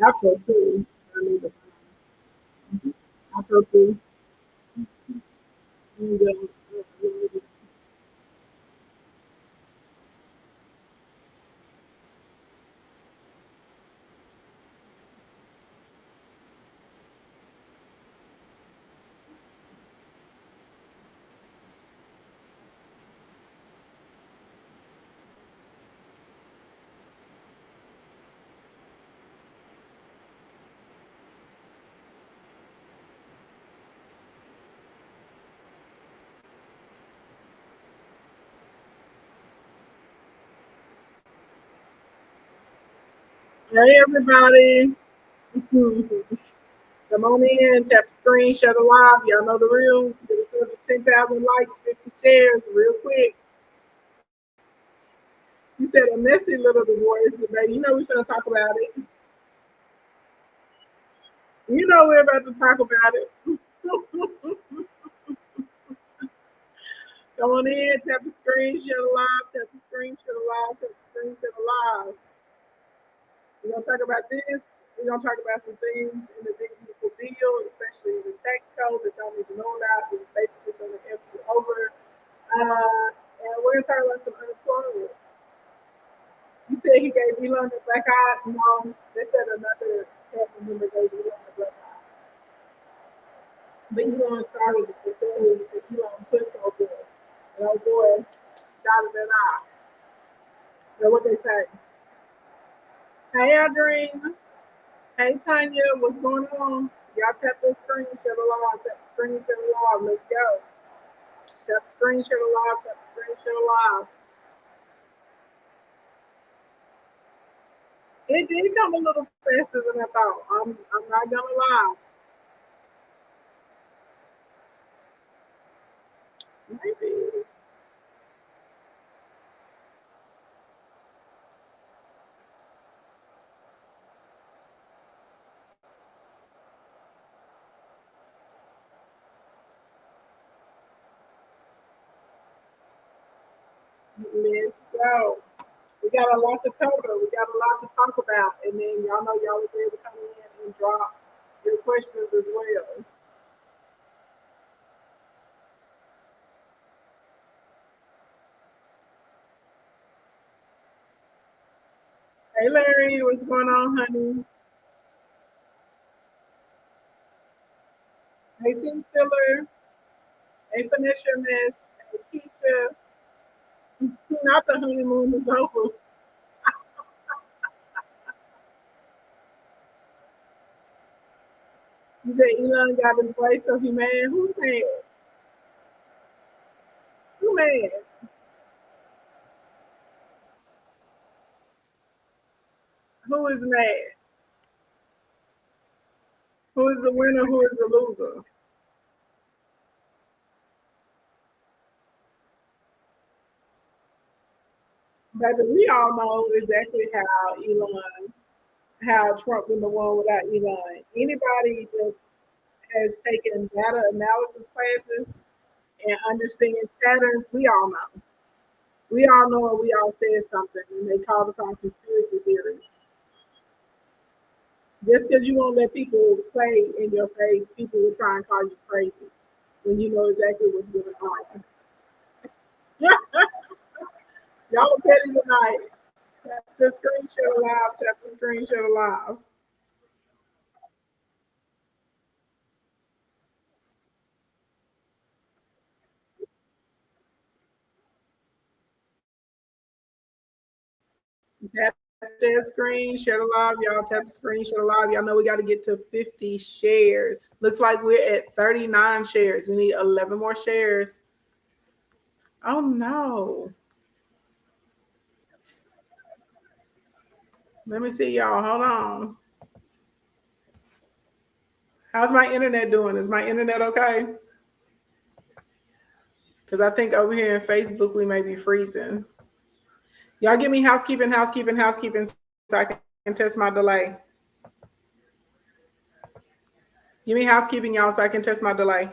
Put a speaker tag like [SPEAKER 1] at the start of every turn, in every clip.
[SPEAKER 1] Outro too. I need to outro too. And, hey everybody. Come on in, tap the screen, share the live. Y'all know the real. Get us over 10,000 likes, 50 shares, real quick. You said a messy little divorce, baby. You know we're gonna talk about it. You know we're about to talk about it. Come on in, tap the screen, share the live, tap the screen, share the live, tap the screen, share the live. We're gonna talk about this. We're gonna talk about some things in the big beautiful bill, especially the tax code that y'all need to know about. It's basically gonna help you over. And we're gonna talk about some unemployment. You said he gave Elon the black eye. No, they said another family member gave Elon the black eye. But Elon started it because Elon pushed over it. And oh boy, dotted that eye. That's what they say. Hey, Adrian. Hey, Tanya. What's going on? Y'all tap the screen, share the live. Tap the screen, share the live. Let's go. Tap the screen, share the live. Tap the screen, share the live. It did come a little faster than I thought. I'm not gonna lie. Maybe. Let's go. We got a lot to cover. We got a lot to talk about. And then y'all know y'all will be able to come in and drop your questions as well. Hey Larry, what's going on, honey? Hey Tim Stiller. Hey Phoenicia Miss. Hey Keisha. Not the honeymoon is over. You said Elon got his way, so he mad. Who's mad? Who mad? Who is mad? Who is the winner? Who is the loser? Baby, we all know exactly how Trump been the one without Elon. Anybody that has taken data analysis classes and understands patterns, we all know. We all know and we all said something and they called us on conspiracy theories. Just because you won't let people play in your face, people will try and call you crazy when you know exactly what's going on. Y'all are petty tonight. Tap the screen share live. Tap the screen share live. Tap that screen share the live. Y'all tap the screen share the live. Y'all know we got to get to 50 shares. Looks like we're at 39 shares. We need 11 more shares. Oh no. Let me see y'all. Hold on. How's my internet doing? Is my internet okay? Because I think over here in Facebook we may be freezing. Y'all give me housekeeping, housekeeping, housekeeping so I can test my delay. Give me housekeeping, y'all, so I can test my delay.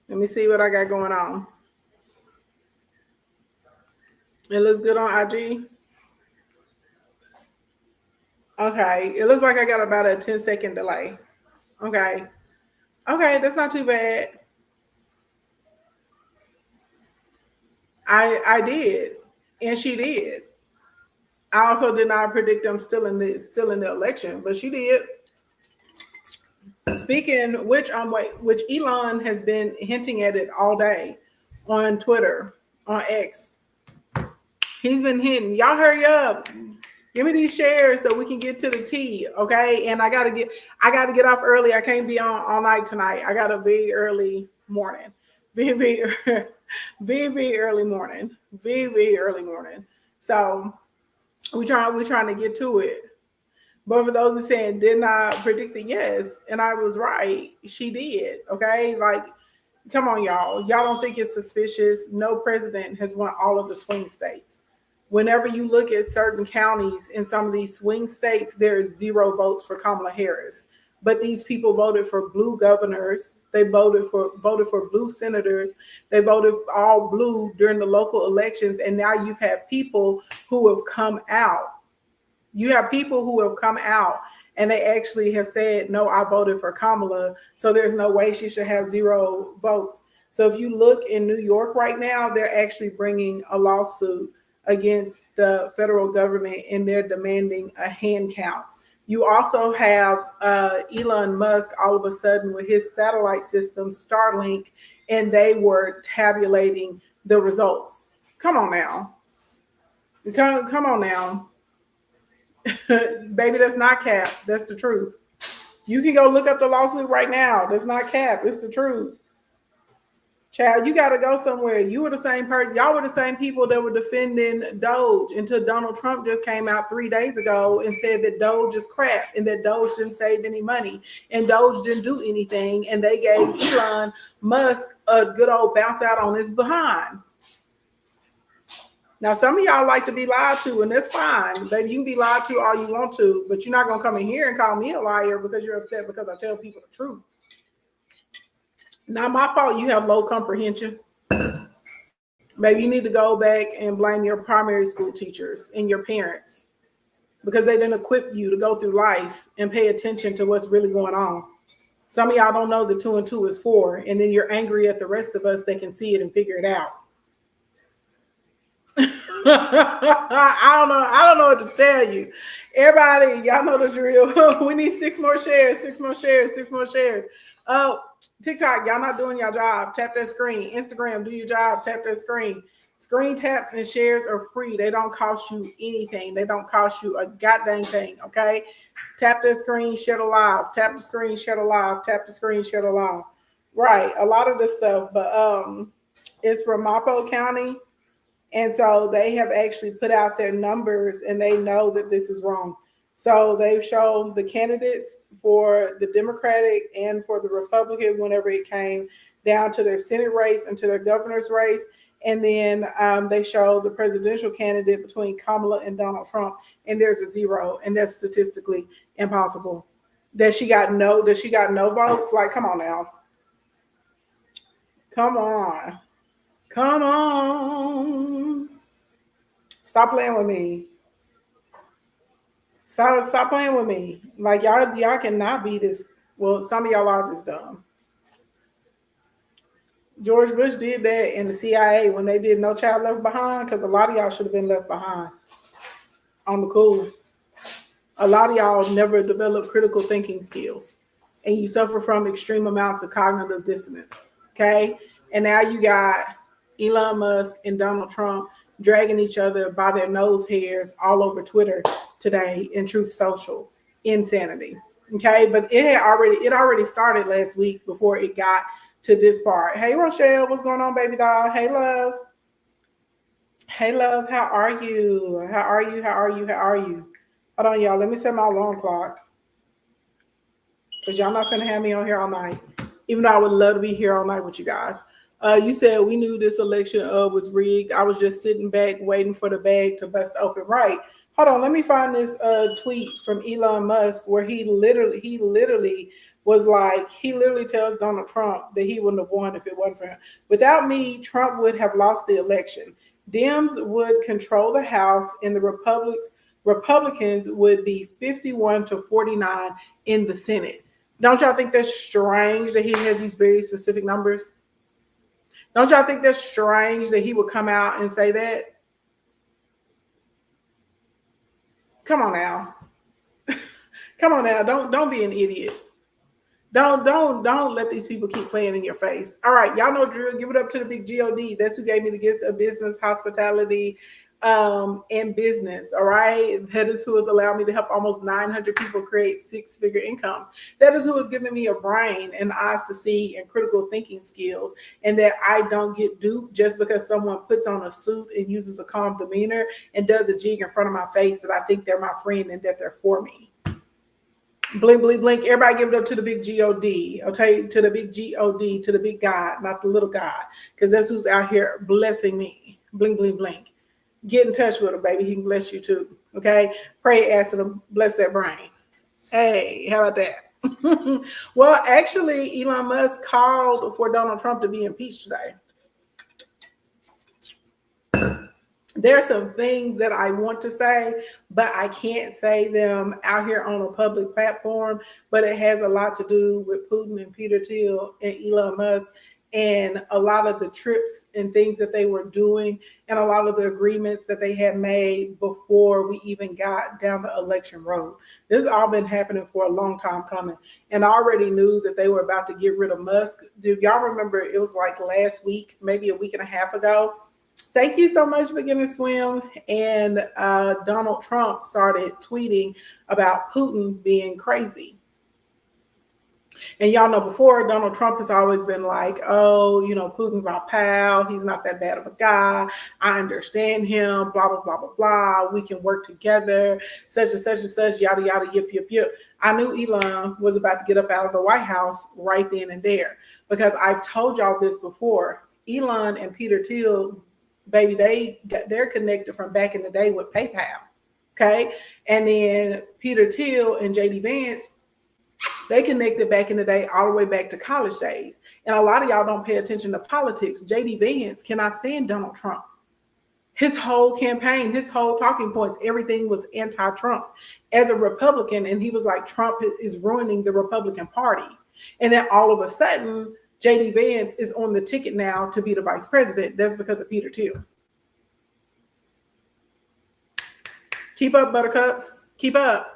[SPEAKER 1] Let me see what I got going on. It looks good on IG. Okay, it looks like I got about a 10-second delay. Okay. Okay, that's not too bad. I did, and she did. I also did not predict them still in the election, but she did. Speaking which Elon has been hinting at it all day on Twitter, on X. He's been hinting. Y'all hurry up. Give me these shares so we can get to the tea, okay? And I gotta get off early. I can't be on all night tonight. I got a very early morning. Very early morning. Very early morning. So we're trying to get to it. But for those who saying did not predict it, yes, and I was right. She did. Okay, like come on, y'all. Y'all don't think it's suspicious? No president has won all of the swing states. Whenever you look at certain counties in some of these swing states, there is 0 votes for Kamala Harris. But these people voted for blue governors. They voted for blue senators. They voted all blue during the local elections, and now you've had people who have come out. You have people who have come out and they actually have said, no, I voted for Kamala, so there's no way she should have 0 votes. So if you look in New York right now, they're actually bringing a lawsuit against the federal government and they're demanding a hand count. You also have Elon Musk all of a sudden with his satellite system, Starlink, and they were tabulating the results. Come on now. Come on now. Baby, that's not cap. That's the truth. You can go look up the lawsuit right now. That's not cap. It's the truth. Child, you got to go somewhere. You were the same person. Y'all were the same people that were defending Doge until Donald Trump just came out 3 days ago and said that Doge is crap and that Doge didn't save any money and Doge didn't do anything. And they gave Elon Musk a good old bounce out on his behind. Now, some of y'all like to be lied to, and that's fine. Baby, you can be lied to all you want to, but you're not going to come in here and call me a liar because you're upset because I tell people the truth. Not my fault you have low comprehension. Maybe you need to go back and blame your primary school teachers and your parents because they didn't equip you to go through life and pay attention to what's really going on. Some of y'all don't know that 2 and 2 is 4, and then you're angry at the rest of us that can see it and figure it out. I don't know what to tell you. Everybody, y'all know the drill. We need 6 more shares, 6 more shares, 6 more shares. Oh, TikTok, y'all not doing your job. Tap that screen. Instagram, do your job. Tap that screen. Screen taps and shares are free. They don't cost you anything. They don't cost you a goddamn thing, okay? Tap that screen, share the live. Tap the screen, share the live. Tap the screen, share the live. Right, a lot of this stuff, but it's Ramapo County. And so they have actually put out their numbers and they know that this is wrong. So they've shown the candidates for the Democratic and for the Republican whenever it came down to their Senate race and to their governor's race. And then they show the presidential candidate between Kamala and Donald Trump, and there's a 0, and that's statistically impossible. That she got no votes. Like, come on now. Come on. Come on. Stop playing with me. Stop playing with me. Like y'all cannot be this. Well, some of y'all are this dumb. George Bush did that in the CIA when they did No Child Left Behind, because a lot of y'all should have been left behind. On the cool. A lot of y'all never developed critical thinking skills, and you suffer from extreme amounts of cognitive dissonance. Okay, and now you got Elon Musk and Donald Trump dragging each other by their nose hairs all over Twitter today in Truth Social. Insanity. Okay, but it already started last week before it got to this part. Hey Rochelle, what's going on, baby doll? Hey love. Hey love, how are you? How are you? How are you? How are you? Hold on, y'all. Let me set my alarm clock. Because y'all not gonna have me on here all night. Even though I would love to be here all night with you guys. You said we knew this election was rigged. I was just sitting back waiting for the bag to bust open. Right. Hold on. Let me find this tweet from Elon Musk where he literally was like, he literally tells Donald Trump that he wouldn't have won if it wasn't for him. Without me, Trump would have lost the election. Dems would control the House and the Republicans Republicans would be 51 to 49 in the Senate. Don't y'all think that's strange that he has these very specific numbers? Don't y'all think that's strange that he would come out and say that? Come on now. Come on now. Don't be an idiot. Don't let these people keep playing in your face. All right, y'all know drill. Give it up to the big God. That's who gave me the gifts of business, hospitality, and business. All right, that is who has allowed me to help almost 900 people create six-figure incomes. That is who has given me a brain and eyes to see and critical thinking skills, and that I don't get duped just because someone puts on a suit and uses a calm demeanor and does a jig in front of my face that I think they're my friend and that they're for me. Blink, blink, blink. Everybody give it up to the big God. Okay, to the big God, to the big God, not the little God, because that's who's out here blessing me. Blink, blink, blink. Get in touch with him, baby. He can bless you too. Okay, pray, ask him, bless that brain. Hey, how about that? Well, actually, Elon Musk called for Donald Trump to be impeached today. There are some things that I want to say, but I can't say them out here on a public platform. But it has a lot to do with Putin and Peter Thiel and Elon Musk and a lot of the trips and things that they were doing and a lot of the agreements that they had made before we even got down the election road. This has all been happening for a long time coming. And I already knew that they were about to get rid of Musk. Do y'all remember it was like last week, maybe a week and a half ago? Thank you so much, Beginner Swim. And Donald Trump started tweeting about Putin being crazy. And y'all know before, Donald Trump has always been like, oh, you know, Putin's my pal. He's not that bad of a guy. I understand him, blah, blah, blah, blah, blah. We can work together, such and such and such, yada, yada, yip, yip, yip. I knew Elon was about to get up out of the White House right then and there because I've told y'all this before. Elon and Peter Thiel, baby, they're connected from back in the day with PayPal, okay? And then Peter Thiel and JD Vance, they connected back in the day all the way back to college days. And a lot of y'all don't pay attention to politics. JD Vance cannot stand Donald Trump. His whole campaign, his whole talking points, everything was anti-Trump as a Republican. And he was like, Trump is ruining the Republican Party. And then all of a sudden, JD Vance is on the ticket now to be the vice president. That's because of Peter Thiel. Keep up, buttercups. Keep up.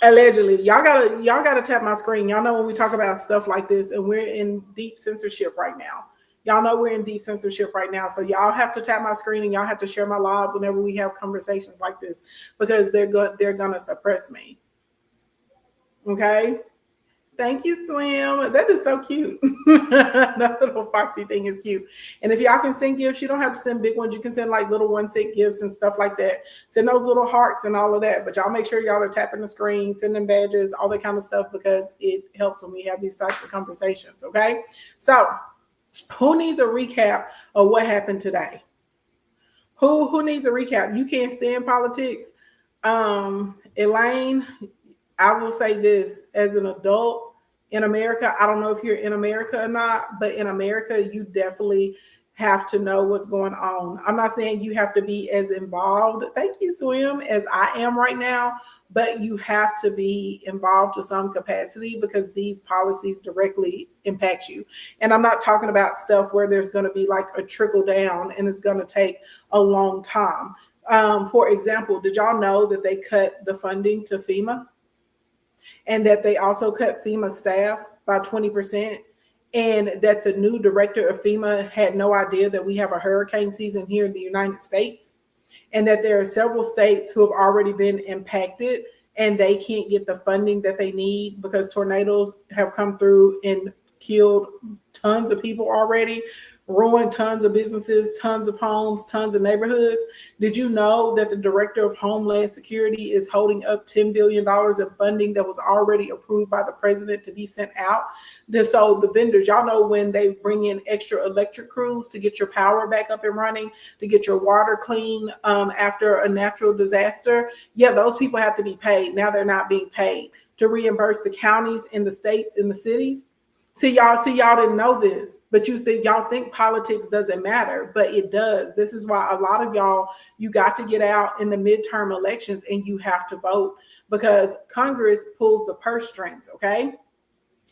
[SPEAKER 1] Allegedly. Y'all gotta tap my screen. Y'all know when we talk about stuff like this, and we're in deep censorship right now. Y'all know we're in deep censorship right now. So y'all have to tap my screen and y'all have to share my live whenever we have conversations like this because they're gonna suppress me. Okay? Thank you, Swim. That is so cute. That little foxy thing is cute. And if y'all can send gifts, you don't have to send big ones. You can send like little 1-cent gifts and stuff like that. Send those little hearts and all of that. But y'all make sure y'all are tapping the screen, sending badges, all that kind of stuff, because it helps when we have these types of conversations. Okay. So who needs a recap of what happened today? Who needs a recap? You can't stand politics. Elaine, I will say this as an adult in America. I don't know if you're in America or not, but in America, you definitely have to know what's going on. I'm not saying you have to be as involved, thank you, Swim, as I am right now, but you have to be involved to some capacity because these policies directly impact you. And I'm not talking about stuff where there's going to be like a trickle down and it's going to take a long time. For example, did y'all know that they cut the funding to FEMA? And that they also cut FEMA staff by 20%, and that the new director of FEMA had no idea that we have a hurricane season here in the United States, and that there are several states who have already been impacted and they can't get the funding that they need because tornadoes have come through and killed tons of people already, ruined tons of businesses, tons of homes, tons of neighborhoods. Did you know that the director of Homeland Security is holding up $10 billion of funding that was already approved by the president to be sent out? So the vendors, y'all know when they bring in extra electric crews to get your power back up and running, to get your water clean after a natural disaster, yeah, those people have to be paid. Now they're not being paid to reimburse the counties and the states and the cities. y'all didn't know this, but y'all think politics doesn't matter, but it does. This is why a lot of y'all, you got to get out in the midterm elections and you have to vote, because Congress pulls the purse strings, okay?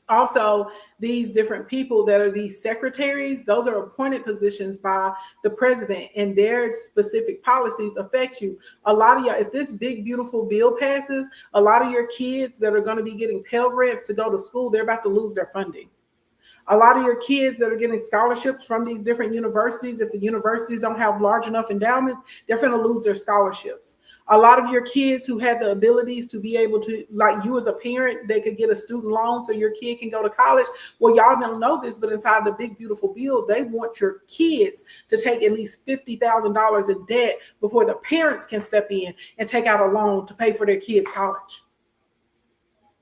[SPEAKER 1] Also, these different people that are these secretaries, those are appointed positions by the president, and their specific policies affect you. A lot of y'all, if this big, beautiful bill passes, a lot of your kids that are going to be getting Pell Grants to go to school, they're about to lose their funding. A lot of your kids that are getting scholarships from these different universities, if the universities don't have large enough endowments, they're going to lose their scholarships. A lot of your kids who had the abilities to be able to, like you as a parent, they could get a student loan so your kid can go to college. Well, y'all don't know this, but inside the big, beautiful bill, they want your kids to take at least $50,000 in debt before the parents can step in and take out a loan to pay for their kids' college.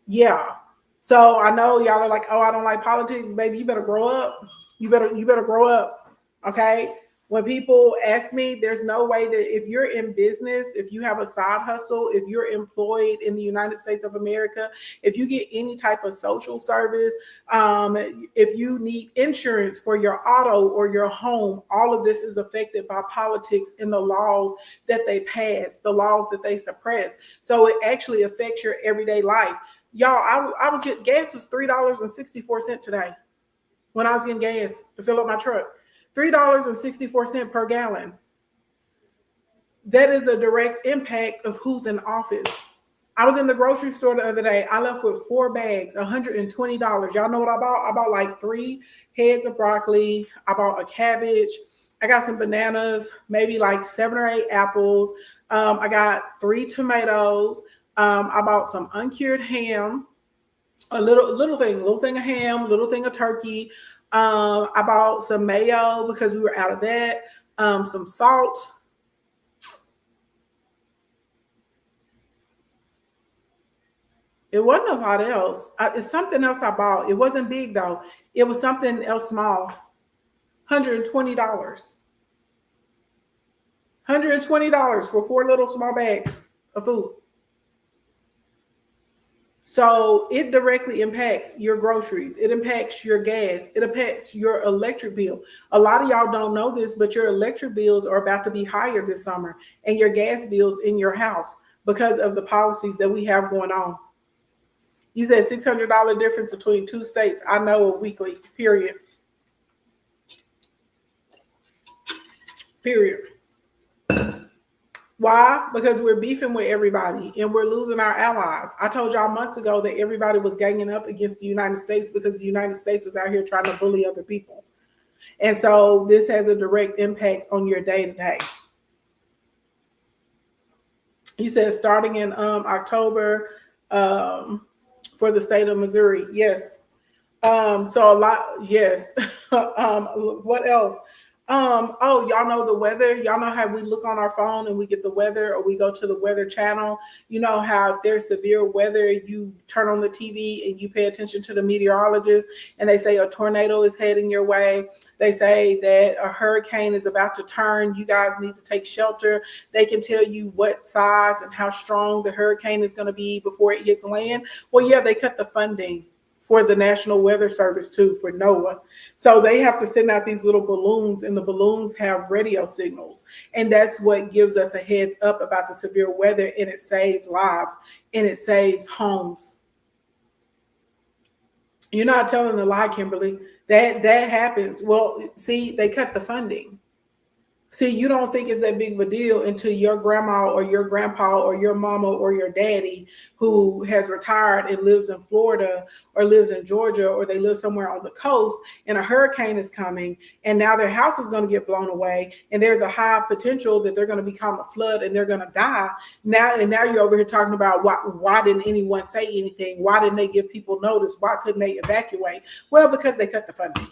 [SPEAKER 1] Yeah. So I know y'all are like, oh, I don't like politics, baby. You better grow up. You better grow up. Okay. When people ask me, there's no way that if you're in business, if you have a side hustle, if you're employed in the United States of America, if you get any type of social service, if you need insurance for your auto or your home, all of this is affected by politics and the laws that they pass, the laws that they suppress. So it actually affects your everyday life. Y'all, I was getting gas was $3.64 today when I was getting gas to fill up my truck. $3.64 per gallon. That is a direct impact of who's in office. I was in the grocery store the other day. I left with 4 bags, $120. Y'all know what I bought? I bought like 3 heads of broccoli. I bought a cabbage. I got some bananas, maybe like 7 or 8 apples. I got 3 tomatoes. I bought some uncured ham, a little thing of ham, little thing of turkey. I bought some mayo because we were out of that. Some salt. It wasn't a lot else. It's something else I bought. It wasn't big though. It was something else small. $120. $120 for 4 little small bags of food. So it directly impacts your groceries. It impacts your gas. It impacts your electric bill. A lot of y'all don't know this, but your electric bills are about to be higher this summer, and your gas bills in your house because of the policies that we have going on. You said $600 difference between 2 states. I know a weekly, period. Period. Why? Because we're beefing with everybody and we're losing our allies. I told y'all months ago that everybody was ganging up against the United States because the United States was out here trying to bully other people. And so this has a direct impact on your day-to-day. You said starting in October for the state of Missouri. Yes. So a lot, yes. What else? Oh, y'all know the weather. Y'all know how we look on our phone and we get the weather, or we go to the weather channel. You know how if there's severe weather, you turn on the TV and you pay attention to the meteorologist and they say a tornado is heading your way. They say that a hurricane is about to turn. You guys need to take shelter. They can tell you what size and how strong the hurricane is going to be before it hits land. Well, yeah, they cut the funding for the National Weather Service too, for NOAA. So they have to send out these little balloons, and the balloons have radio signals. And that's what gives us a heads up about the severe weather, and it saves lives and it saves homes. You're not telling a lie, Kimberly. That happens. Well, see, they cut the funding. See, you don't think it's that big of a deal until your grandma or your grandpa or your mama or your daddy who has retired and lives in Florida or lives in Georgia, or they live somewhere on the coast, and a hurricane is coming and now their house is going to get blown away and there's a high potential that they're going to become a flood and they're going to die. Now you're over here talking about why didn't anyone say anything? Why didn't they give people notice? Why couldn't they evacuate? Well, because they cut the funding.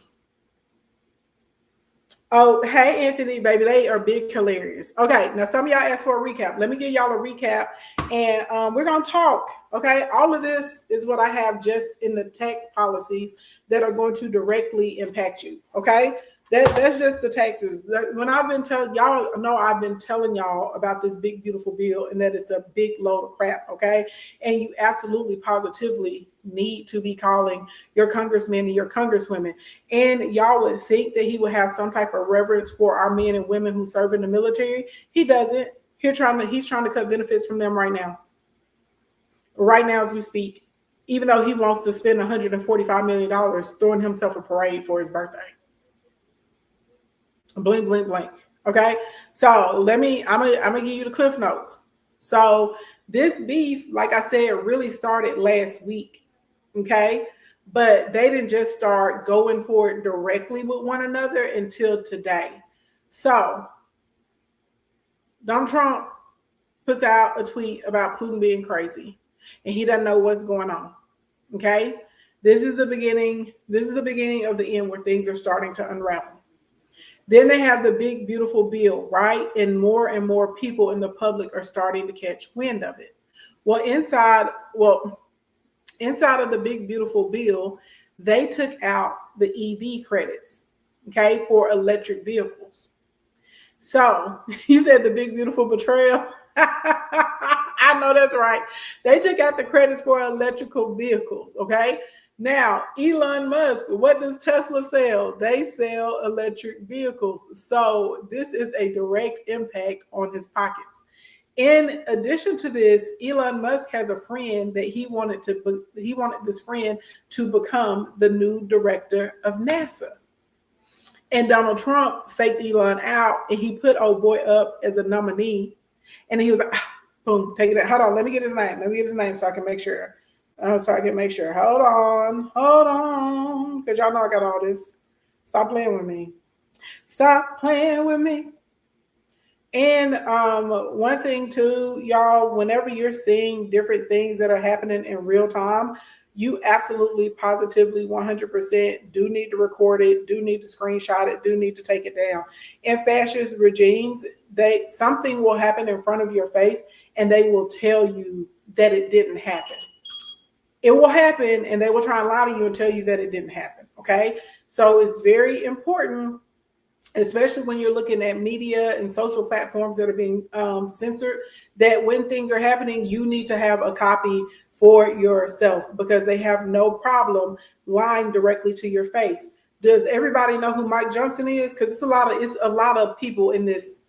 [SPEAKER 1] Oh, hey, Anthony, baby, they are big hilarious. Okay, now some of y'all asked for a recap. Let me give y'all a recap, and we're going to talk, okay? All of this is what I have just in the tax policies that are going to directly impact you, okay? That's just the taxes. When I've been telling y'all, know I've been telling y'all about this big beautiful bill and that it's a big load of crap. Okay, and you absolutely positively need to be calling your congressmen and your congresswomen. And y'all would think that he would have some type of reverence for our men and women who serve in the military. He doesn't. He's trying to cut benefits from them right now as we speak. Even though he wants to spend $145 million throwing himself a parade for his birthday. Blink, blink, blink. Okay. So I'm gonna give you the cliff notes. So this beef, like I said, really started last week. Okay. But they didn't just start going for it directly with one another until today. So Donald Trump puts out a tweet about Putin being crazy and he doesn't know what's going on. Okay. This is the beginning. This is the beginning of the end where things are starting to unravel. Then they have the big, beautiful bill, right? And more people in the public are starting to catch wind of it. Inside of the big, beautiful bill, they took out the EV credits, okay, for electric vehicles. So you said the big, beautiful betrayal. I know that's right. They took out the credits for electrical vehicles, okay? Now, Elon Musk, what does Tesla sell? They sell electric vehicles. So this is a direct impact on his pockets. In addition to this, Elon Musk has a friend that he wanted this friend to become the new director of NASA. And Donald Trump faked Elon out and he put old boy up as a nominee. And he was like, boom, take it out. Hold on, let me get his name so I can make sure. Hold on. Because y'all know I got all this. Stop playing with me. And one thing too, y'all, whenever you're seeing different things that are happening in real time, you absolutely, positively, 100% do need to record it, do need to screenshot it, do need to take it down. In fascist regimes, something will happen in front of your face and they will tell you that it didn't happen. It will happen and they will try and lie to you and tell you that it didn't happen. Okay. So it's very important, especially when you're looking at media and social platforms that are being censored, that when things are happening, you need to have a copy for yourself because they have no problem lying directly to your face. Does everybody know who Mike Johnson is? Because it's a lot of people in this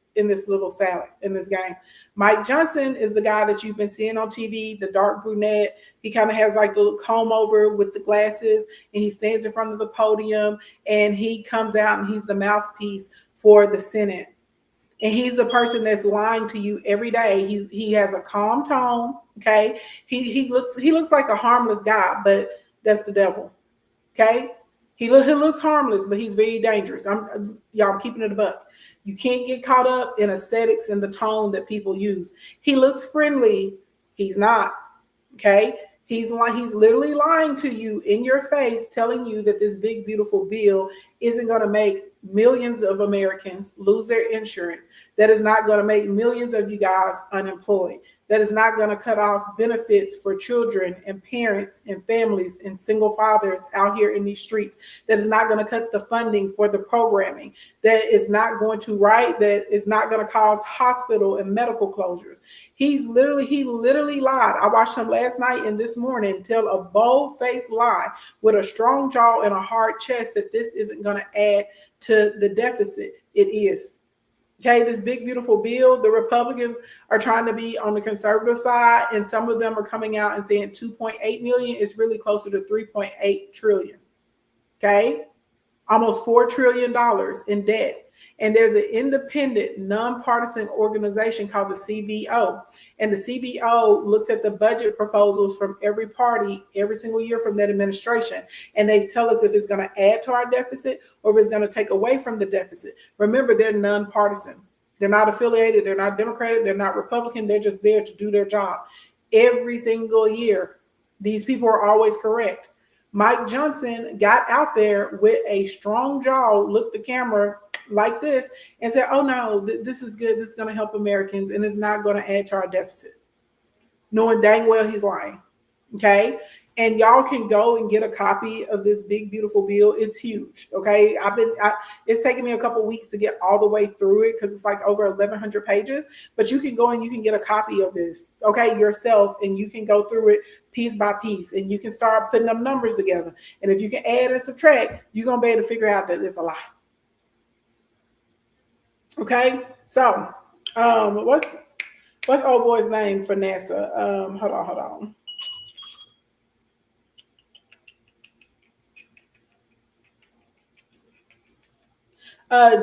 [SPEAKER 1] little salad, in this game. Mike Johnson is the guy that you've been seeing on TV, the dark brunette. He kind of has like the little comb over with the glasses and he stands in front of the podium and he comes out and he's the mouthpiece for the Senate. And he's the person that's lying to you every day. He has a calm tone, okay? He looks like a harmless guy, but that's the devil, okay? He looks harmless, but he's very dangerous. I'm keeping it a buck. You can't get caught up in aesthetics and the tone that people use. He looks friendly. He's not. Okay. He's literally lying to you in your face, telling you that this big, beautiful bill isn't going to make millions of Americans lose their insurance. That is not going to make millions of you guys unemployed. That is not going to cut off benefits for children and parents and families and single fathers out here in these streets. That is not going to cut the funding for the programming. That is not going to cause hospital and medical closures. He literally lied. I watched him last night and this morning tell a bold-faced lie with a strong jaw and a hard chest that this isn't going to add to the deficit. It is. Okay, this big, beautiful bill, the Republicans are trying to be on the conservative side, and some of them are coming out and saying 2.8 million is really closer to 3.8 trillion. Okay, almost $4 trillion in debt. And there's an independent, nonpartisan organization called the CBO. And the CBO looks at the budget proposals from every party every single year from that administration. And they tell us if it's going to add to our deficit or if it's going to take away from the deficit. Remember, they're nonpartisan. They're not affiliated. They're not Democratic. They're not Republican. They're just there to do their job. Every single year, these people are always correct. Mike Johnson got out there with a strong jaw, looked the camera like this and said, oh no, this is good. This is going to help Americans and it's not going to add to our deficit. Knowing dang well he's lying. Okay. And y'all can go and get a copy of this big beautiful bill. It's huge. Okay, it's taken me a couple weeks to get all the way through it because it's like over 1,100 pages. But you can go and you can get a copy of this, okay, yourself, and you can go through it piece by piece, and you can start putting them numbers together. And if you can add and subtract, you're gonna be able to figure out that it's a lie. Okay, so what's old boy's name for NASA? Hold on.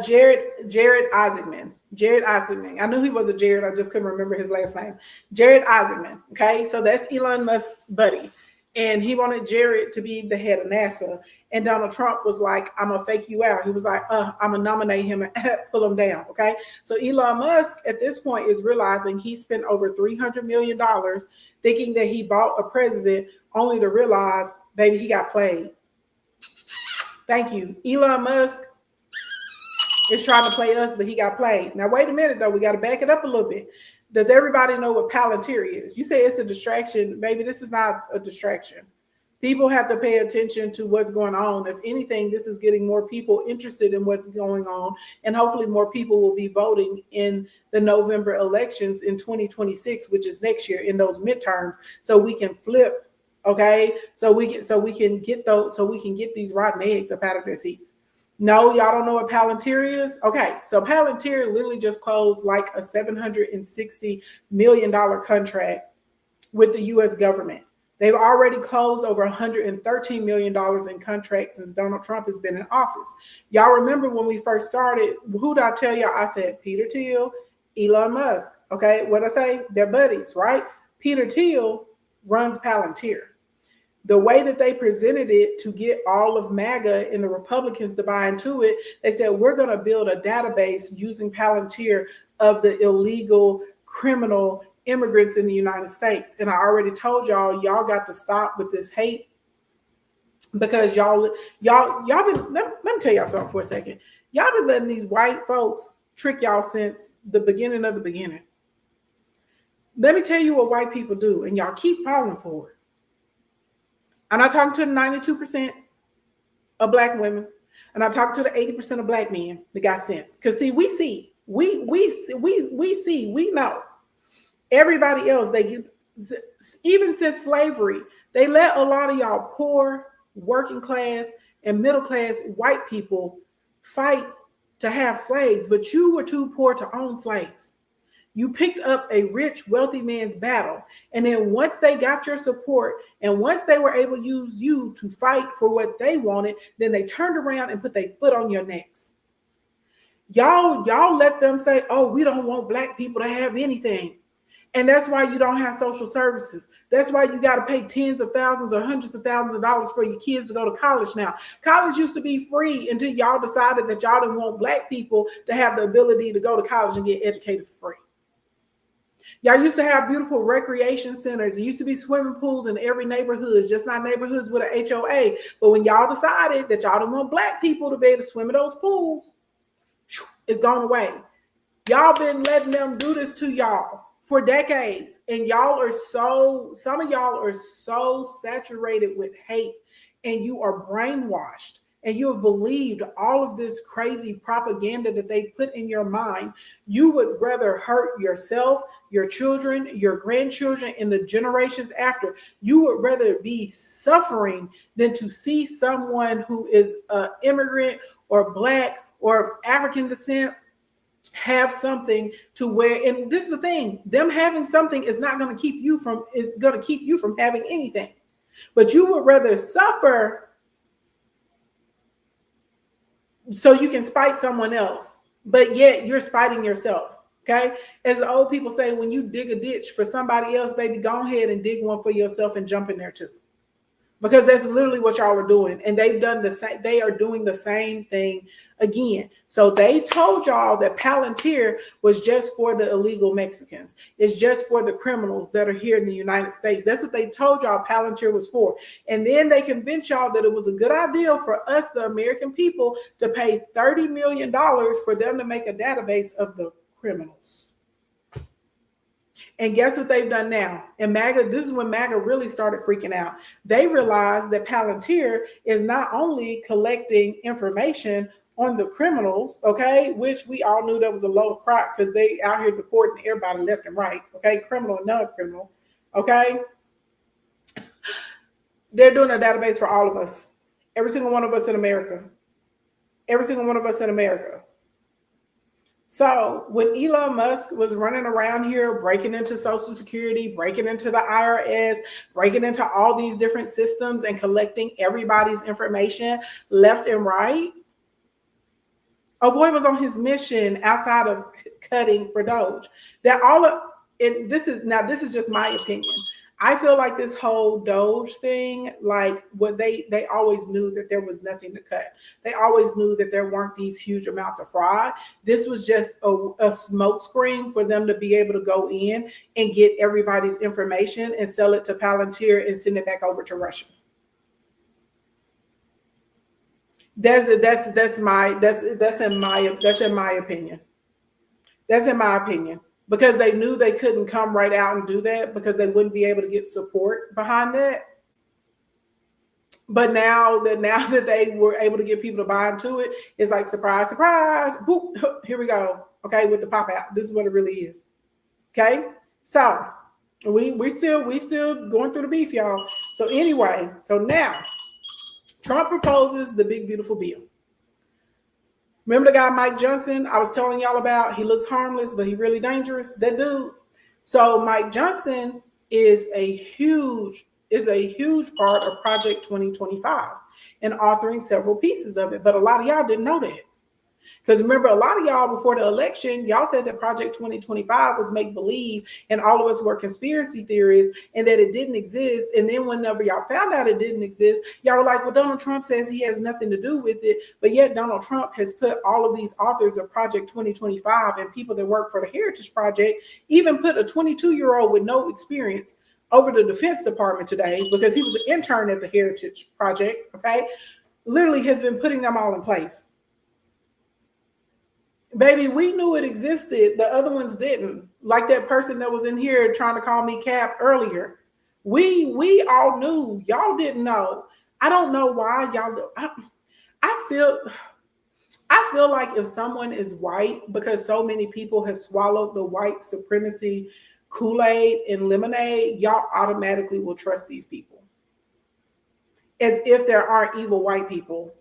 [SPEAKER 1] Jared Isaacman. Jared Isaacman. I knew he was a Jared. I just couldn't remember his last name. Jared Isaacman. Okay, so that's Elon Musk's buddy, and he wanted Jared to be the head of NASA. And Donald Trump was like, "I'm gonna fake you out." He was like, "I'm gonna nominate him and pull him down." Okay, so Elon Musk at this point is realizing he spent over $300 million thinking that he bought a president, only to realize, baby, he got played. Thank you, Elon Musk is trying to play us, but he got played. Now, wait a minute, though. We got to back it up a little bit. Does everybody know what Palantir is? You say it's a distraction. Maybe this is not a distraction. People have to pay attention to what's going on. If anything, this is getting more people interested in what's going on. And hopefully more people will be voting in the November elections in 2026, which is next year, in those midterms, so we can flip, okay? So we can get these rotten eggs up out of their seats. No, y'all don't know what Palantir is? Okay, so Palantir literally just closed like a $760 million contract with the U.S. government. They've already closed over $113 million in contracts since Donald Trump has been in office. Y'all remember when we first started, who did I tell y'all? I said Peter Thiel, Elon Musk. Okay, what I say? They're buddies, right? Peter Thiel runs Palantir. The way that they presented it to get all of MAGA and the Republicans to buy into it, they said, we're going to build a database using Palantir of the illegal criminal immigrants in the United States. And I already told y'all got to stop with this hate, because y'all been, let me tell y'all something for a second. Y'all been letting these white folks trick y'all since the beginning of the beginning. Let me tell you what white people do, and y'all keep falling for it. I'm not talking to the 92% of black women. And I'm talking to the 80% of black men that got sense. Because see, we know. Everybody else, even since slavery, they let a lot of y'all poor, working class, and middle class white people fight to have slaves, but you were too poor to own slaves. You picked up a rich, wealthy man's battle. And then once they got your support, and once they were able to use you to fight for what they wanted, then they turned around and put their foot on your necks. Y'all let them say, oh, we don't want black people to have anything. And that's why you don't have social services. That's why you got to pay tens of thousands or hundreds of thousands of dollars for your kids to go to college now. College used to be free until y'all decided that y'all didn't want black people to have the ability to go to college and get educated for free. Y'all used to have beautiful recreation centers. There used to be swimming pools in every neighborhood, just not neighborhoods with an HOA. But when y'all decided that y'all didn't want black people to be able to swim in those pools, it's gone away. Y'all been letting them do this to y'all for decades. And some of y'all are so saturated with hate, and you are brainwashed, and you have believed all of this crazy propaganda that they put in your mind. You would rather hurt yourself, your children, your grandchildren, and the generations after. You would rather be suffering than to see someone who is an immigrant or black or of African descent have something to wear. And this is the thing, them having something is going to keep you from having anything. But you would rather suffer so you can spite someone else, but yet you're spiting yourself. Okay, as the old people say, when you dig a ditch for somebody else, baby, go ahead and dig one for yourself and jump in there too. Because that's literally what y'all are doing. And they've done the same. They are doing the same thing again. So they told y'all that Palantir was just for the illegal Mexicans. It's just for the criminals that are here in the United States. That's what they told y'all Palantir was for. And then they convinced y'all that it was a good idea for us, the American people, to pay $30 million for them to make a database of the criminals. And guess what they've done now? And MAGA, this is when MAGA really started freaking out. They realized that Palantir is not only collecting information on the criminals, okay, which we all knew that was a load of crap because they out here deporting everybody left and right, okay, criminal and non-criminal, okay. They're doing a database for all of us, every single one of us in America, every single one of us in America. So when Elon Musk was running around here, breaking into Social Security, breaking into the IRS, breaking into all these different systems and collecting everybody's information left and right, a boy was on his mission outside of cutting for Doge. That all of it, this is just my opinion. I feel like this whole Doge thing, like what they always knew that there was nothing to cut. They always knew that there weren't these huge amounts of fraud. This was just a smoke screen for them to be able to go in and get everybody's information and sell it to Palantir and send it back over to Russia. That's in my opinion. That's in my opinion. Because they knew they couldn't come right out and do that because they wouldn't be able to get support behind that. But now that they were able to get people to buy into it, it's like surprise, surprise. Boop, here we go. Okay, with the pop out. This is what it really is. Okay, so we still going through the beef, y'all. So anyway, so now Trump proposes the big beautiful bill. Remember the guy Mike Johnson I was telling y'all about? He looks harmless, but he really dangerous. That dude. So Mike Johnson is a huge part of Project 2025 and authoring several pieces of it. But a lot of y'all didn't know that. Because remember, a lot of y'all before the election, y'all said that Project 2025 was make believe and all of us were conspiracy theorists and that it didn't exist. And then whenever y'all found out it didn't exist, y'all were like, well, Donald Trump says he has nothing to do with it. But yet Donald Trump has put all of these authors of Project 2025 and people that work for the Heritage Project, even put a 22-year-old with no experience over the Defense Department today because he was an intern at the Heritage Project, okay? Literally has been putting them all in place. Baby, we knew it existed. The other ones didn't. Like that person that was in here trying to call me Cap earlier. We all knew. Y'all didn't know. I don't know why y'all. I feel like if someone is white, because so many people have swallowed the white supremacy Kool-Aid and lemonade, y'all automatically will trust these people. As if there aren't evil white people.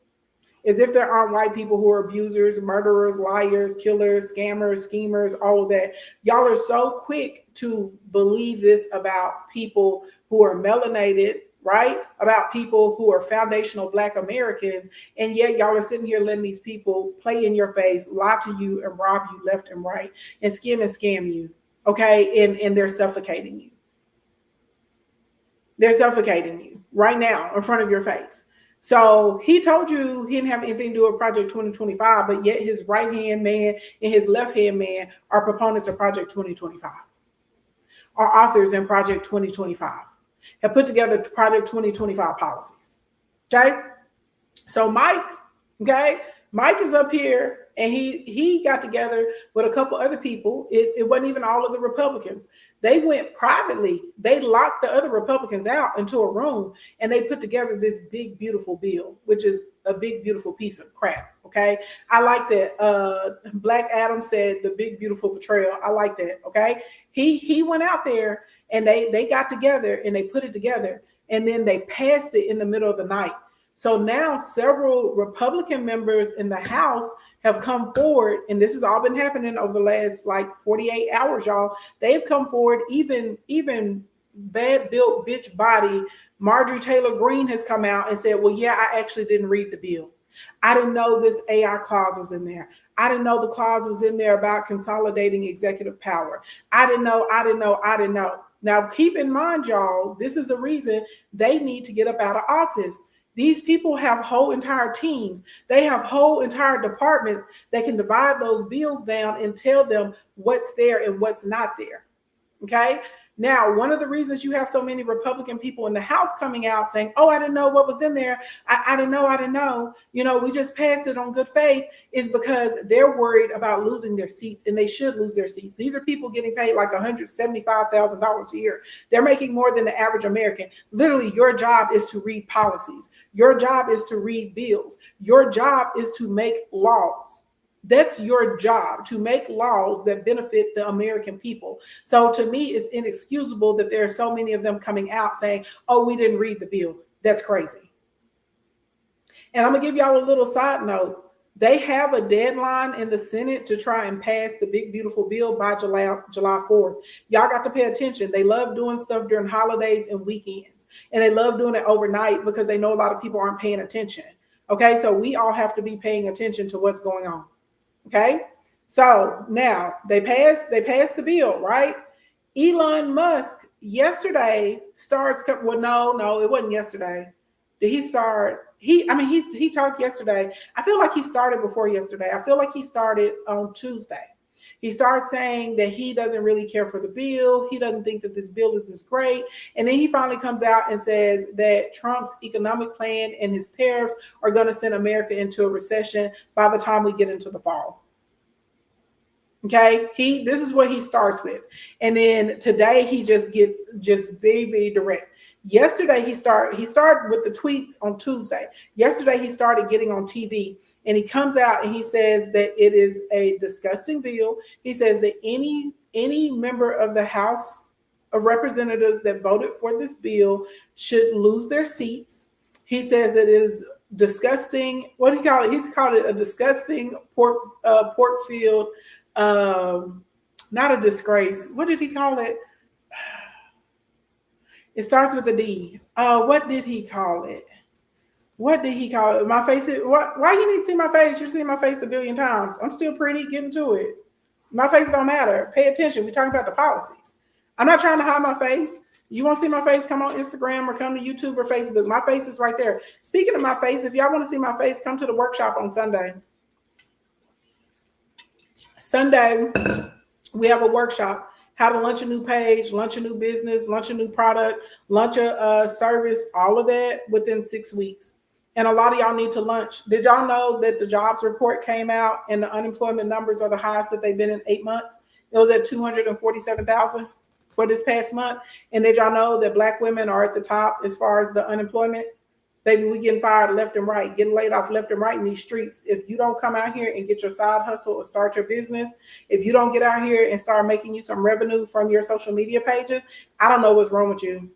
[SPEAKER 1] As if there aren't white people who are abusers, murderers, liars, killers, scammers, schemers, all of that. Y'all are so quick to believe this about people who are melanated, right? About people who are foundational Black Americans. And yet y'all are sitting here letting these people play in your face, lie to you and rob you left and right and scam you. Okay. And they're suffocating you. They're suffocating you right now in front of your face. So he told you he didn't have anything to do with Project 2025, but yet his right-hand man and his left-hand man are proponents of Project 2025, are authors in Project 2025, have put together Project 2025 policies. Okay? So Mike is up here and he got together with a couple other people. It wasn't even all of the Republicans. They went privately. They locked the other Republicans out into a room and they put together this big, beautiful bill, which is a big, beautiful piece of crap. Okay. I like that. Black Adam said the big, beautiful betrayal. I like that. Okay. He went out there and they got together and they put it together and then they passed it in the middle of the night. So now several Republican members in the House have come forward, and this has all been happening over the last like 48 hours, y'all. They've come forward, even bad built bitch body Marjorie Taylor Greene has come out and said, well, yeah, I actually didn't read the bill. I didn't know this AI clause was in there. I didn't know the clause was in there about consolidating executive power. I didn't know. Now, keep in mind, y'all, this is a reason they need to get up out of office. These people have whole entire teams. They have whole entire departments that can divide those bills down and tell them what's there and what's not there. Okay. Now, one of the reasons you have so many Republican people in the House coming out saying, oh, I didn't know what was in there. I didn't know. We just passed it on good faith, is because they're worried about losing their seats, and they should lose their seats. These are people getting paid like $175,000 a year. They're making more than the average American. Literally, your job is to read policies. Your job is to read bills. Your job is to make laws. That's your job, to make laws that benefit the American people. So to me, it's inexcusable that there are so many of them coming out saying, oh, we didn't read the bill. That's crazy. And I'm going to give y'all a little side note. They have a deadline in the Senate to try and pass the big, beautiful bill by July 4th. Y'all got to pay attention. They love doing stuff during holidays and weekends. And they love doing it overnight because they know a lot of people aren't paying attention. Okay, so we all have to be paying attention to what's going on. Okay, so now they passed the bill, right? Elon Musk yesterday starts. Well, no, it wasn't yesterday. Did he start? He talked yesterday. I feel like he started before yesterday. I feel like he started on Tuesday. He started saying that he doesn't really care for the bill. He doesn't think that this bill is this great. And then he finally comes out and says that Trump's economic plan and his tariffs are going to send America into a recession by the time we get into the fall. Okay, this is what he starts with. And then today he just gets very, very direct. Yesterday he started with the tweets on Tuesday. Yesterday he started getting on TV, and he comes out and he says that it is a disgusting bill. He says that any member of the House of Representatives that voted for this bill should lose their seats. He says that it is disgusting. What do you call it? He's called it a disgusting pork field. Not a disgrace. What did he call it? It starts with a D. What did he call it? My face is why you need to see my face? You've seen my face a billion times. I'm still pretty. Get into it. My face don't matter. Pay attention. We're talking about the policies. I'm not trying to hide my face. You want to see my face? Come on Instagram or come to YouTube or Facebook. My face is right there. Speaking of my face, if y'all want to see my face, come to the workshop on Sunday. Sunday, we have a workshop, how to launch a new page, launch a new business, launch a new product, launch a service, all of that within 6 weeks. And a lot of y'all need to launch. Did y'all know that the jobs report came out and the unemployment numbers are the highest that they've been in 8 months? It was at 247,000 for this past month. And did y'all know that Black women are at the top as far as the unemployment? Baby, we getting fired left and right, getting laid off left and right in these streets. If you don't come out here and get your side hustle or start your business, if you don't get out here and start making you some revenue from your social media pages, I don't know what's wrong with you.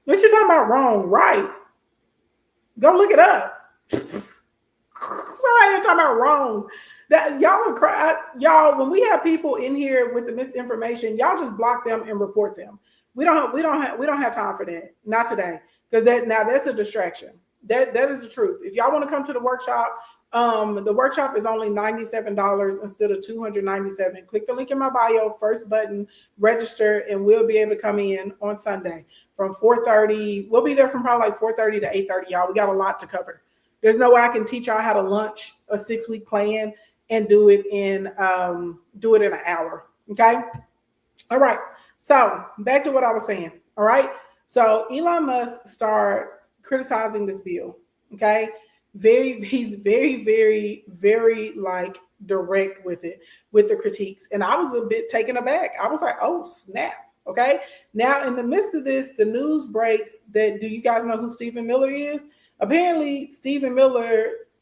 [SPEAKER 1] What you talking about wrong? Right. Go look it up. Somebody talking about wrong. That y'all, when we have people in here with the misinformation, y'all just block them and report them. We don't have time for that. Not today. Because that's a distraction. That is the truth. If y'all want to come to the workshop is only $97 instead of $297. Click the link in my bio, first button, register, and we'll be able to come in on Sunday from 4:30. We'll be there from probably like 4:30 to 8:30, y'all. We got a lot to cover. There's no way I can teach y'all how to launch a 6-week plan and do it in an hour. Okay. All right. So back to what I was saying. All right. So Elon Musk starts criticizing this bill. Okay. He's very, very, very like direct with it, with the critiques. And I was a bit taken aback. I was like, oh, snap. Okay. Now, in the midst of this, the news breaks that, do you guys know who Stephen Miller is? Apparently,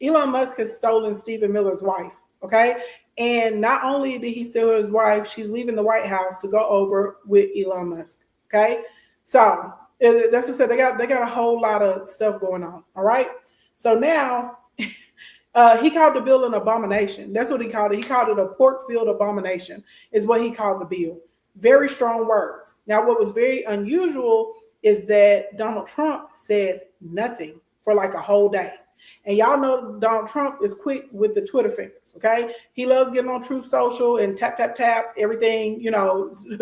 [SPEAKER 1] Elon Musk has stolen Stephen Miller's wife. Okay. And not only did he steal his wife, she's leaving the White House to go over with Elon Musk. Okay. So that's what I said. They got a whole lot of stuff going on. All right. So now he called the bill an abomination. That's what he called it. He called it a pork field abomination is what he called the bill. Very strong words. Now, what was very unusual is that Donald Trump said nothing for like a whole day. And y'all know Donald Trump is quick with the Twitter fingers, okay? He loves getting on Truth Social and tap, tap, tap, everything,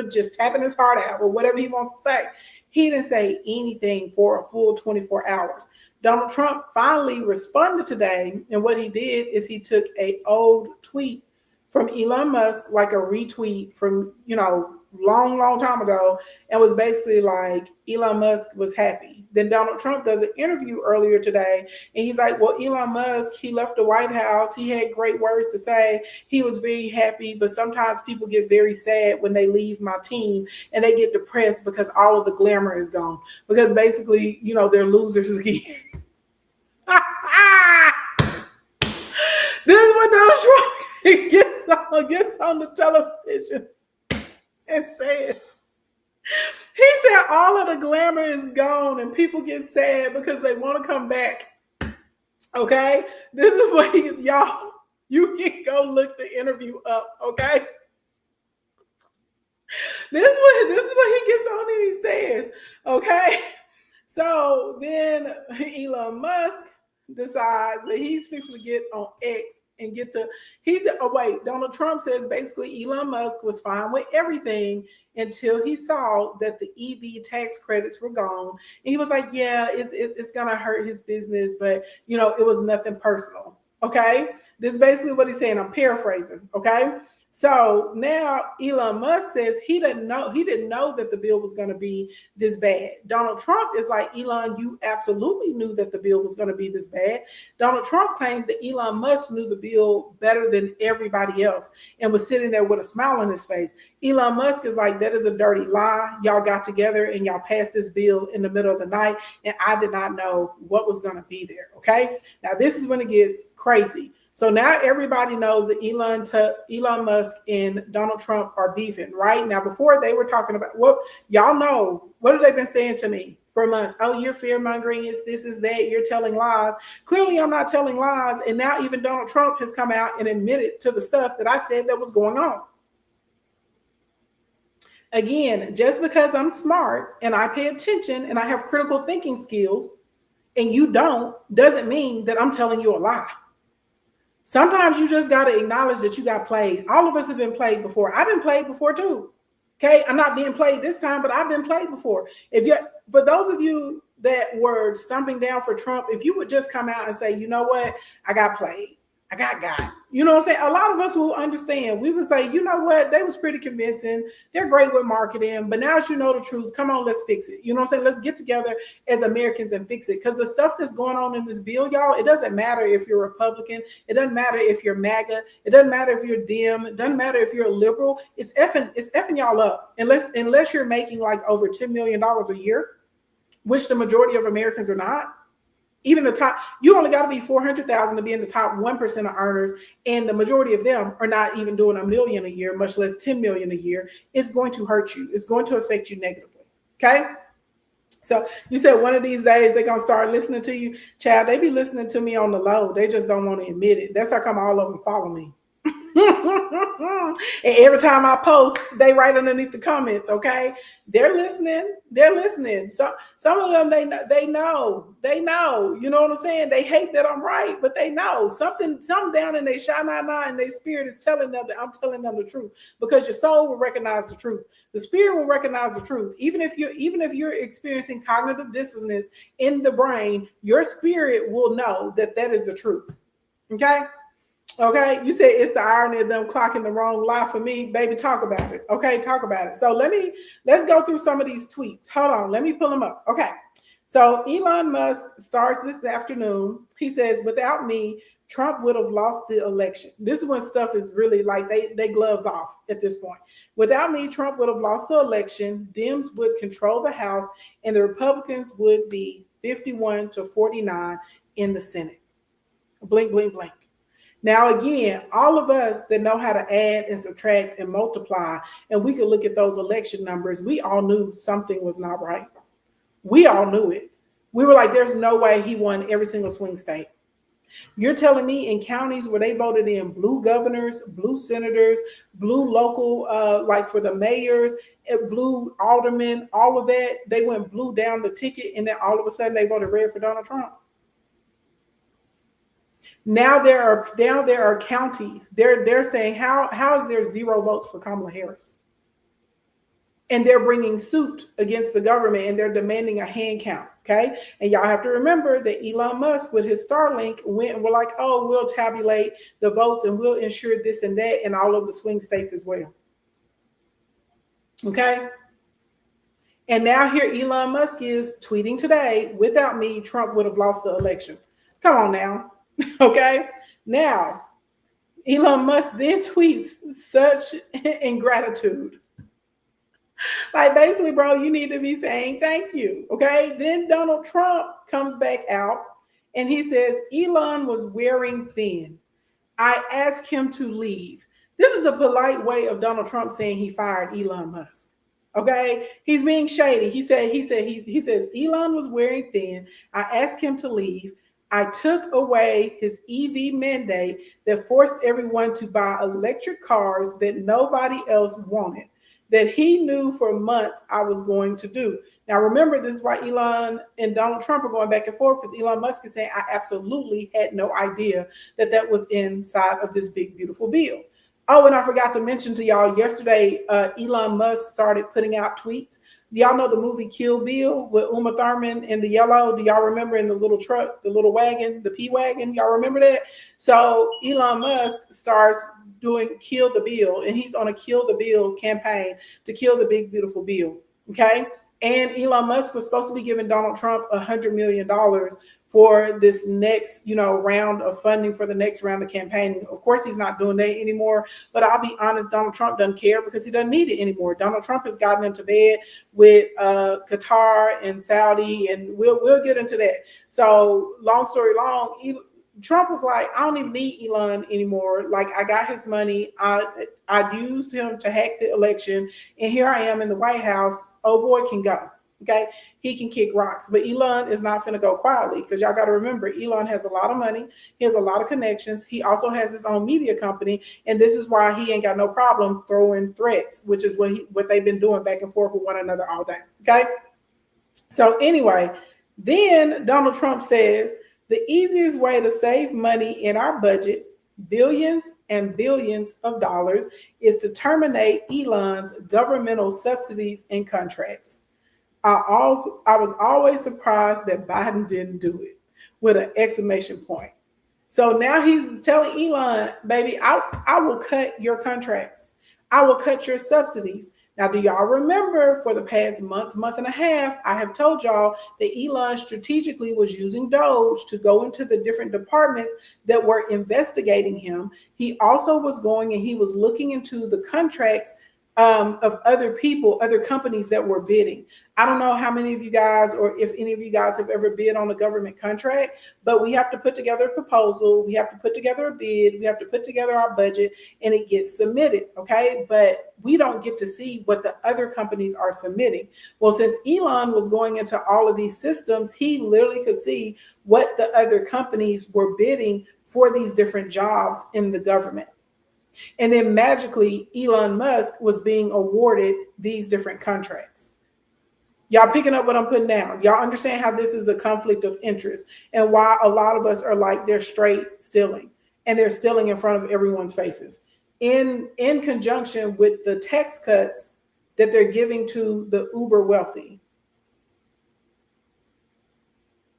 [SPEAKER 1] just tapping his heart out or whatever he wants to say. He didn't say anything for a full 24 hours. Donald Trump finally responded today, and what he did is he took an old tweet from Elon Musk, like a retweet from, long time ago, and was basically like Elon Musk was happy. Then Donald Trump does an interview earlier today, and he's like, well, Elon Musk, he left the White House. He had great words to say. He was very happy, but sometimes people get very sad when they leave my team and they get depressed because all of the glamour is gone. Because basically, they're losers again. This is what Donald Trump gets on the television and says. He said all of the glamour is gone and people get sad because they want to come back. Okay? This is what y'all, you can go look the interview up, okay? This is what he gets on and he says, okay? So then Elon Musk decides that he's fixing to get on X and get to Donald Trump says basically Elon Musk was fine with everything until he saw that the EV tax credits were gone. And he was like, yeah, it's gonna hurt his business, but it was nothing personal. Okay, this is basically what he's saying. I'm paraphrasing. Okay. So now Elon Musk says he didn't know that the bill was going to be this bad. Donald Trump is like, Elon, you absolutely knew that the bill was going to be this bad. Donald Trump claims that Elon Musk knew the bill better than everybody else and was sitting there with a smile on his face. Elon Musk is like, that is a dirty lie. Y'all got together and y'all passed this bill in the middle of the night, and I did not know what was going to be there. Okay. Now this is when it gets crazy. So now everybody knows that Elon Musk and Donald Trump are beefing, right? Now, before they were talking about, y'all know, what have they been saying to me for months? Oh, you're fear-mongering, it's this, is that, you're telling lies. Clearly, I'm not telling lies. And now even Donald Trump has come out and admitted to the stuff that I said that was going on. Again, just because I'm smart and I pay attention and I have critical thinking skills and you don't, doesn't mean that I'm telling you a lie. Sometimes you just got to acknowledge that you got played. All of us have been played before. I've been played before too. Okay, I'm not being played this time, but I've been played before. For those of you that were stumping down for Trump, if you would just come out and say, you know what, I got played. I got. You know what I'm saying? A lot of us will understand. We would say, you know what? They was pretty convincing. They're great with marketing. But now as you know the truth, come on, let's fix it. You know what I'm saying? Let's get together as Americans and fix it. Because the stuff that's going on in this bill, y'all, it doesn't matter if you're Republican. It doesn't matter if you're MAGA. It doesn't matter if you're Dem. It doesn't matter if you're a liberal. It's effing y'all up. Unless you're making like over $10 million a year, which the majority of Americans are not. Even the top, you only got to be 400,000 to be in the top 1% of earners, and the majority of them are not even doing $1 million a year, much less 10 million a year. It's going to hurt you. It's going to affect you negatively. Okay. So you said one of these days they're gonna start listening to you, child. They be listening to me on the low. They just don't want to admit it. That's how come all of them follow me. And every time I post, they write underneath the comments. Okay, they're listening. So some of them they know. You know what I'm saying? They hate that I'm right, but they know something down in their shana and their spirit is telling them that I'm telling them the truth, because your soul will recognize the truth. The spirit will recognize the truth. Even if you're experiencing cognitive dissonance in the brain, your spirit will know that is the truth. Okay, you said it's the irony of them clocking the wrong lie for me, baby. Talk about it. Okay, talk about it. So let's go through some of these tweets. Hold on, let me pull them up. Okay, so Elon Musk starts this afternoon. He says, without me, Trump would have lost the election. This is when stuff is really like they gloves off at this point. Without me, Trump would have lost the election. Dems would control the House, and the Republicans would be 51-49 in the Senate. Blink, blink, blink. Now, again, all of us that know how to add and subtract and multiply, and we could look at those election numbers, we all knew something was not right. We all knew it. We were like, there's no way he won every single swing state. You're telling me in counties where they voted in blue governors, blue senators, blue local, like for the mayors, blue aldermen, all of that, they went blue down the ticket, and then all of a sudden they voted red for Donald Trump. Now there are counties. They're saying how is there 0 votes for Kamala Harris? And they're bringing suit against the government, and they're demanding a hand count. Okay, and y'all have to remember that Elon Musk with his Starlink went and were like, oh, we'll tabulate the votes and we'll ensure this and that in all of the swing states as well. Okay. And now here Elon Musk is tweeting today, without me, Trump would have lost the election. Come on now. Okay. Now, Elon Musk then tweets such ingratitude. Like basically, bro, you need to be saying thank you. Okay. Then Donald Trump comes back out and he says Elon was wearing thin. I asked him to leave. This is a polite way of Donald Trump saying he fired Elon Musk. Okay, he's being shady. He says Elon was wearing thin. I asked him to leave. I took away his EV mandate that forced everyone to buy electric cars that nobody else wanted, that he knew for months I was going to do. Now, remember, this is why Elon and Donald Trump are going back and forth, because Elon Musk is saying, I absolutely had no idea that that was inside of this big, beautiful bill. Oh, and I forgot to mention to y'all yesterday, Elon Musk started putting out tweets. Do y'all know the movie Kill Bill with Uma Thurman in the yellow? Do y'all remember in the little truck, the little wagon, the P wagon? Y'all remember that? So Elon Musk starts doing Kill the Bill, and he's on a Kill the Bill campaign to kill the big, beautiful bill. Okay. And Elon Musk was supposed to be giving Donald Trump $100 million for this next, round of funding for the next round of campaigning. Of course, he's not doing that anymore. But I'll be honest, Donald Trump doesn't care because he doesn't need it anymore. Donald Trump has gotten into bed with Qatar and Saudi, and we'll get into that. So long story long, Trump was like, I don't even need Elon anymore. Like, I got his money. I used him to hack the election, and here I am in the White House. Oh boy, can go. Okay, he can kick rocks, but Elon is not going to go quietly, because y'all got to remember, Elon has a lot of money. He has a lot of connections. He also has his own media company, and this is why he ain't got no problem throwing threats, which is what they've been doing back and forth with one another all day. Okay, so anyway, then Donald Trump says the easiest way to save money in our budget, billions and billions of dollars, is to terminate Elon's governmental subsidies and contracts. I was always surprised that Biden didn't do it, with an exclamation point. So now he's telling Elon, baby, I will cut your contracts. I will cut your subsidies. Now, do y'all remember for the past month and a half, I have told y'all that Elon strategically was using Doge to go into the different departments that were investigating him. He also was going and he was looking into the contracts of other people, other companies that were bidding. I don't know how many of you guys, or if any of you guys have ever bid on a government contract, but we have to put together a proposal. We have to put together a bid. We have to put together our budget, and it gets submitted. Okay. But we don't get to see what the other companies are submitting. Well, since Elon was going into all of these systems, he literally could see what the other companies were bidding for these different jobs in the government. And then magically, Elon Musk was being awarded these different contracts. Y'all picking up what I'm putting down? Y'all understand how this is a conflict of interest, and why a lot of us are like, they're straight stealing, and they're stealing in front of everyone's faces in conjunction with the tax cuts that they're giving to the uber wealthy.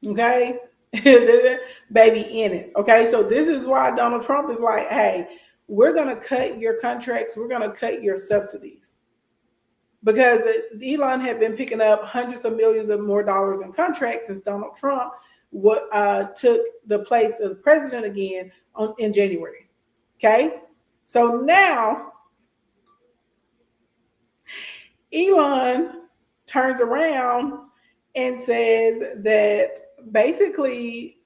[SPEAKER 1] Okay. Baby in it. Okay. So this is why Donald Trump is like, hey, we're going to cut your contracts. We're going to cut your subsidies. Because Elon had been picking up hundreds of millions of more dollars in contracts since Donald Trump took the place of the president again in January. Okay. So now Elon turns around and says that basically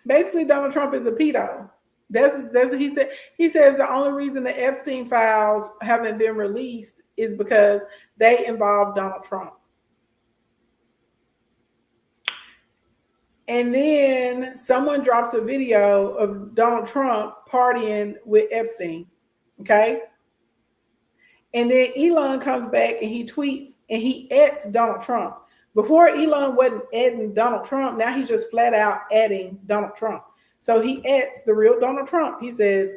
[SPEAKER 1] Donald Trump is a pedo. That's what he said. He says the only reason the Epstein files haven't been released is because they involve Donald Trump. And then someone drops a video of Donald Trump partying with Epstein. Okay. And then Elon comes back and he tweets and he adds Donald Trump. Before, Elon wasn't adding Donald Trump. Now he's just flat out adding Donald Trump. So he adds the real Donald Trump. He says,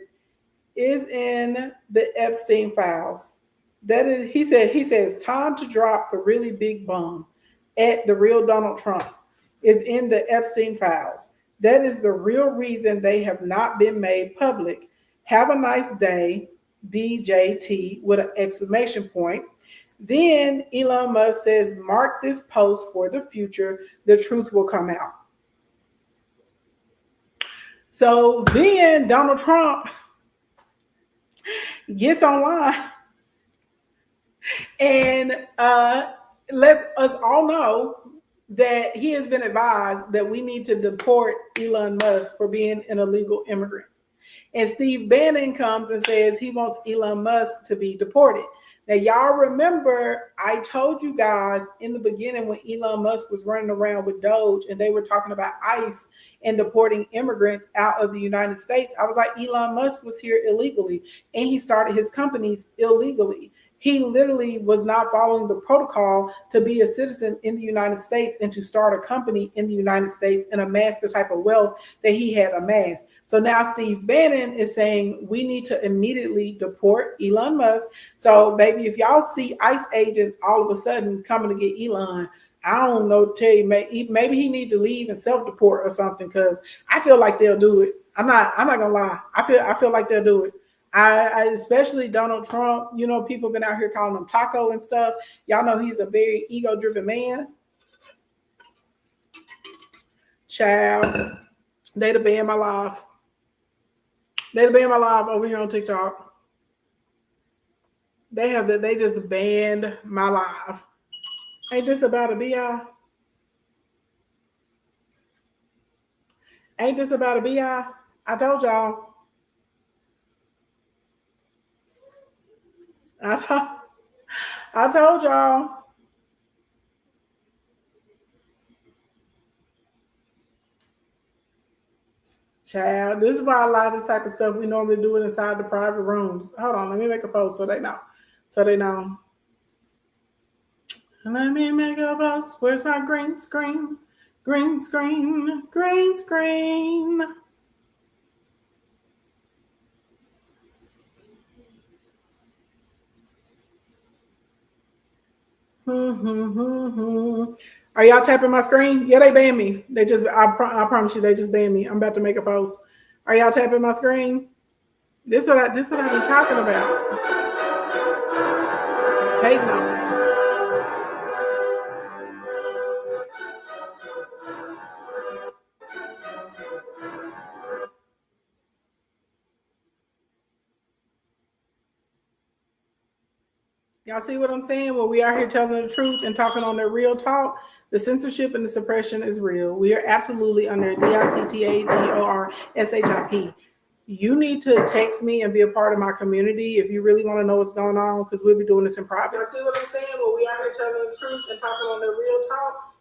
[SPEAKER 1] is in the Epstein files. That is, he says, time to drop the really big bomb. At the real Donald Trump is in the Epstein files. That is the real reason they have not been made public. Have a nice day. DJT with an exclamation point. Then Elon Musk says, mark this post for the future. The truth will come out. So then Donald Trump gets online and lets us all know that he has been advised that we need to deport Elon Musk for being an illegal immigrant. And Steve Bannon comes and says he wants Elon Musk to be deported. Now, y'all remember I told you guys in the beginning when Elon Musk was running around with Doge and they were talking about ICE and deporting immigrants out of the United States. I was like, Elon Musk was here illegally and he started his companies illegally. He literally was not following the protocol to be a citizen in the United States and to start a company in the United States and amass the type of wealth that he had amassed. So now Steve Bannon is saying we need to immediately deport Elon Musk. So baby, if y'all see ICE agents all of a sudden coming to get Elon, I don't know, tell you, maybe he need to leave and self-deport or something, because I feel like they'll do it. I'm not gonna lie. I feel like they'll do it. I especially Donald Trump, you know, people have been out here calling him taco and stuff. Y'all know he's a very ego-driven man. Child, they'd have banned my life. They'd have banned my life over here on TikTok. They just banned my life. Ain't this about a BI? Ain't this about a BI? I told y'all. I told y'all. Child, this is why a lot of this type of stuff we normally do it inside the private rooms. Hold on, let me make a post so they know. Let me make a post. Where's my green screen? Green screen. Green screen. Are y'all tapping my screen? Yeah, they banned me. I promise you, they just banned me. I'm about to make a post. Are y'all tapping my screen? This what I've been talking about. Hey, no. Y'all see what I'm saying? Well, we are here telling the truth and talking on the real talk. The censorship and the suppression is real. We are absolutely under DICTADORSHIP. You need to text me and be a part of my community if you really want to know what's going on, because we'll be doing this in private. Y'all see what I'm saying? Well, we are here telling the truth and talking on the real talk.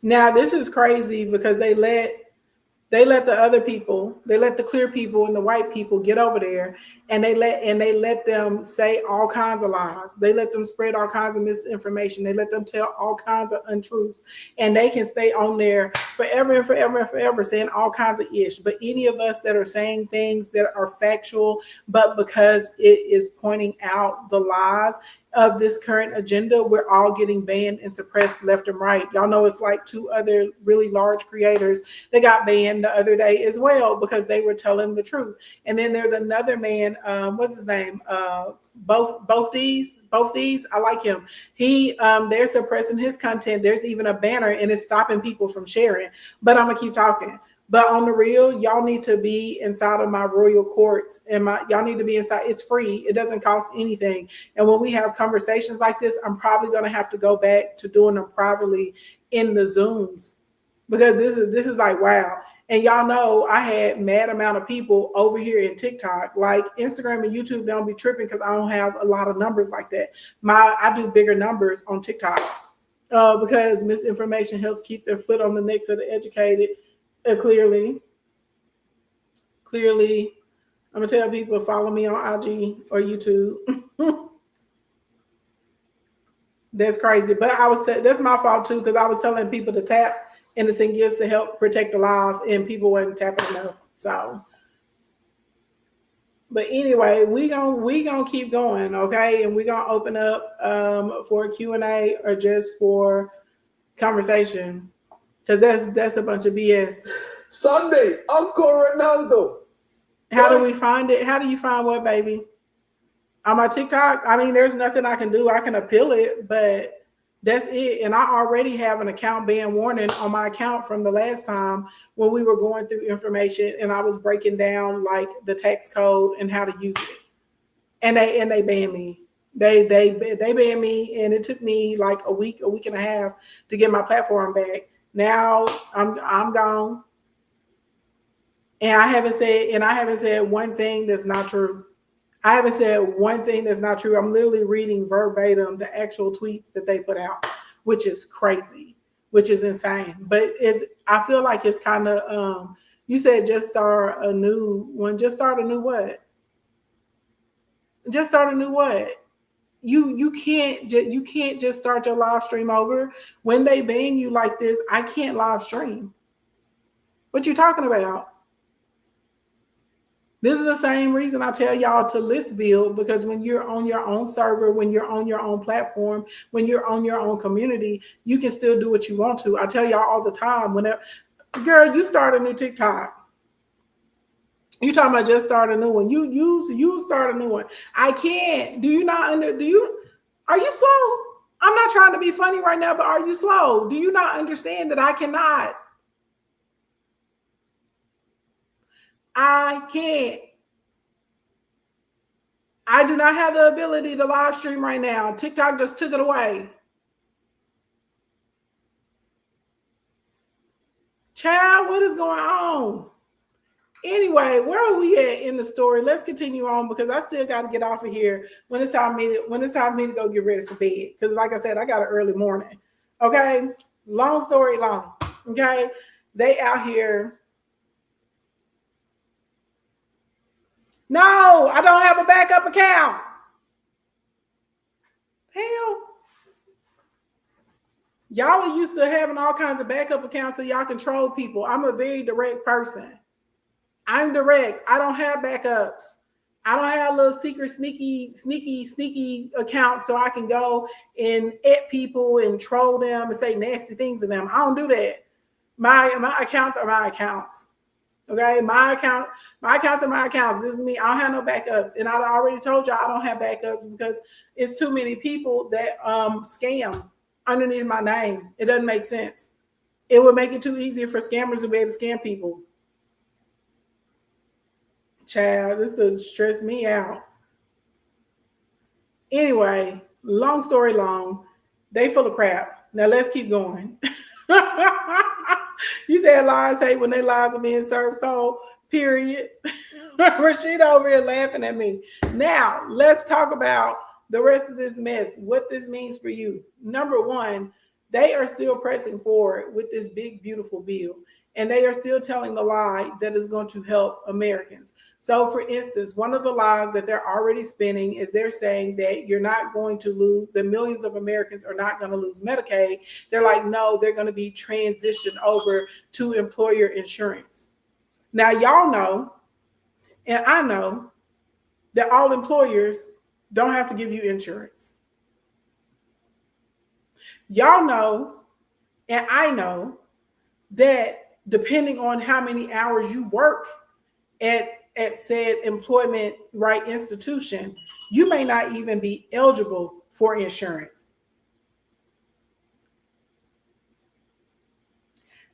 [SPEAKER 1] Now, this is crazy because they let the other people, they let the clear people and the white people get over there, and they let them say all kinds of lies. They let them spread all kinds of misinformation. They let them tell all kinds of untruths, and they can stay on there forever and forever and forever saying all kinds of ish. But any of us that are saying things that are factual, but because it is pointing out the lies of this current agenda, we're all getting banned and suppressed left and right. Y'all know it's like 2 other really large creators that got banned the other day as well because they were telling the truth. And then there's another man, what's his name? Both these, I like him. They're suppressing his content. There's even a banner and it's stopping people from sharing. But I'm gonna keep talking. But on the real, y'all need to be inside of my royal courts, and y'all need to be inside. It's free. It doesn't cost anything. And when we have conversations like this, I'm probably going to have to go back to doing them privately in the Zooms, because this is like, wow. And y'all know I had mad amount of people over here in TikTok. Like Instagram and YouTube don't be tripping because I don't have a lot of numbers like that. I do bigger numbers on TikTok because misinformation helps keep their foot on the necks of the educated. Clearly, I'm gonna tell people to follow me on IG or YouTube. That's crazy, but that's my fault too, because I was telling people to tap innocent gifts to help protect the lives, and people weren't tapping enough. So, but anyway, we gonna keep going, okay? And we're gonna open up for a Q&A or just for conversation, because that's a bunch of BS.
[SPEAKER 2] Sunday, Uncle Ronaldo.
[SPEAKER 1] How do we find it? How do you find what, baby? On my TikTok? I mean, there's nothing I can do. I can appeal it, but that's it. And I already have an account ban warning on my account from the last time when we were going through information and I was breaking down like the tax code and how to use it. And they banned me. They banned me, and it took me like a week and a half to get my platform back. Now I'm gone. And I haven't said one thing that's not true. I haven't said one thing that's not true. I'm literally reading verbatim the actual tweets that they put out, which is crazy, which is insane. But I feel like it's kind of you said just start a new one. Just start a new what? Just start a new what? You can't just start your live stream over. When they ban you like this, I can't live stream. What you talking about? This is the same reason I tell y'all to list build, because when you're on your own server, when you're on your own platform, when you're on your own community, you can still do what you want to. I tell y'all all the time, whenever, girl, you start a new TikTok. You talking about just start a new one. You start a new one. I can't. Are you slow? I'm not trying to be funny right now, but are you slow? Do you not understand that I cannot? I can't. I do not have the ability to live stream right now. TikTok just took it away. Child, what is going on? Anyway, where are we at in the story? Let's continue on, because I still got to get off of here when it's time for me to go get ready for bed. Because like I said, I got an early morning. Okay, long story long. Okay, they out here. No, I don't have a backup account. Hell. Y'all are used to having all kinds of backup accounts so y'all control people. I'm a very direct person. I'm direct. I don't have backups. I don't have little secret, sneaky accounts so I can go and at people and troll them and say nasty things to them. I don't do that. My accounts are my accounts. Okay, my accounts are my accounts. This is me. I don't have no backups, and I already told y'all I don't have backups because it's too many people that scam underneath my name. It doesn't make sense. It would make it too easy for scammers to be able to scam people. Child, this will stress me out. Anyway, long story long, they full of crap. Now let's keep going. You said lies hate when they lies are being served cold, period. Rashida over here laughing at me. Now, let's talk about the rest of this mess, what this means for you. Number one, they are still pressing forward with this big, beautiful bill. And they are still telling the lie that is going to help Americans. So, for instance, one of the lies that they're already spinning is they're saying that you're not going to lose, the millions of Americans are not going to lose Medicaid. They're like, no, they're going to be transitioned over to employer insurance. Now, y'all know, and I know, that all employers don't have to give you insurance. Y'all know, and I know, that depending on how many hours you work at said employment right institution, you may not even be eligible for insurance.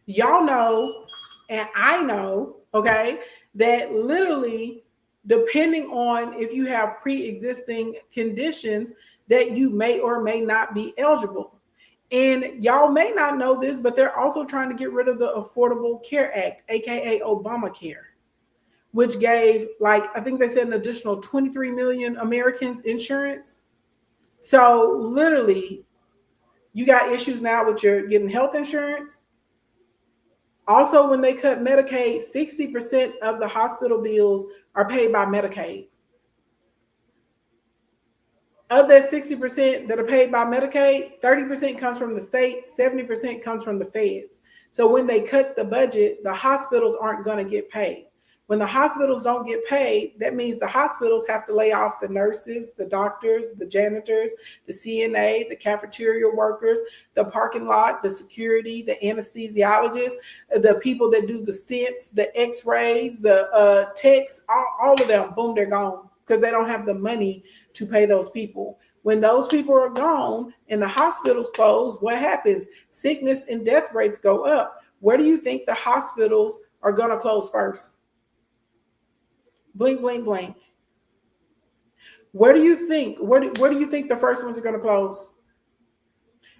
[SPEAKER 1] Y'all know, and I know, okay, that literally depending on if you have pre-existing conditions, that you may or may not be eligible. And y'all may not know this, but they're also trying to get rid of the Affordable Care Act, aka Obamacare, which gave, like, I think they said an additional 23 million Americans insurance. So literally, you got issues now with your getting health insurance. Also, when they cut Medicaid, 60% of the hospital bills are paid by Medicaid. Of that 60% that are paid by Medicaid, 30% comes from the state, 70% comes from the feds. So when they cut the budget, the hospitals aren't going to get paid. When the hospitals don't get paid, that means the hospitals have to lay off the nurses, the doctors, the janitors, the CNA, the cafeteria workers, the parking lot, the security, the anesthesiologists, the people that do the stents, the x-rays, the techs, all of them, boom, they're gone because they don't have the money to pay those people. When those people are gone and the hospitals close, what happens? Sickness and death rates go up. Where do you think the hospitals are going to close first? Blink, blink, blink. Where do you think? Where do you think the first ones are going to close?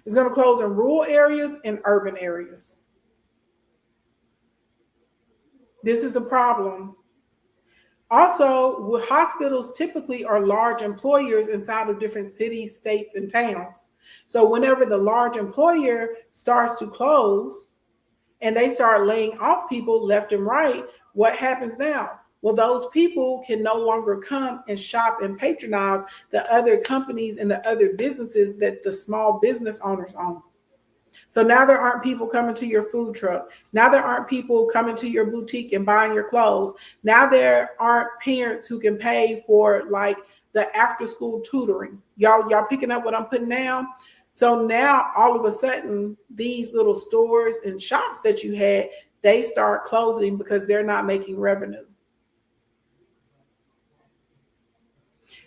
[SPEAKER 1] It's going to close in rural areas and urban areas. This is a problem. Also, hospitals typically are large employers inside of different cities, states, and towns. So whenever the large employer starts to close and they start laying off people left and right, what happens now? Well, those people can no longer come and shop and patronize the other companies and the other businesses that the small business owners own. So now there aren't people coming to your food truck. Now there aren't people coming to your boutique and buying your clothes. Now there aren't parents who can pay for like the after school tutoring. Y'all picking up what I'm putting down? So now all of a sudden, these little stores and shops that you had, they start closing because they're not making revenue.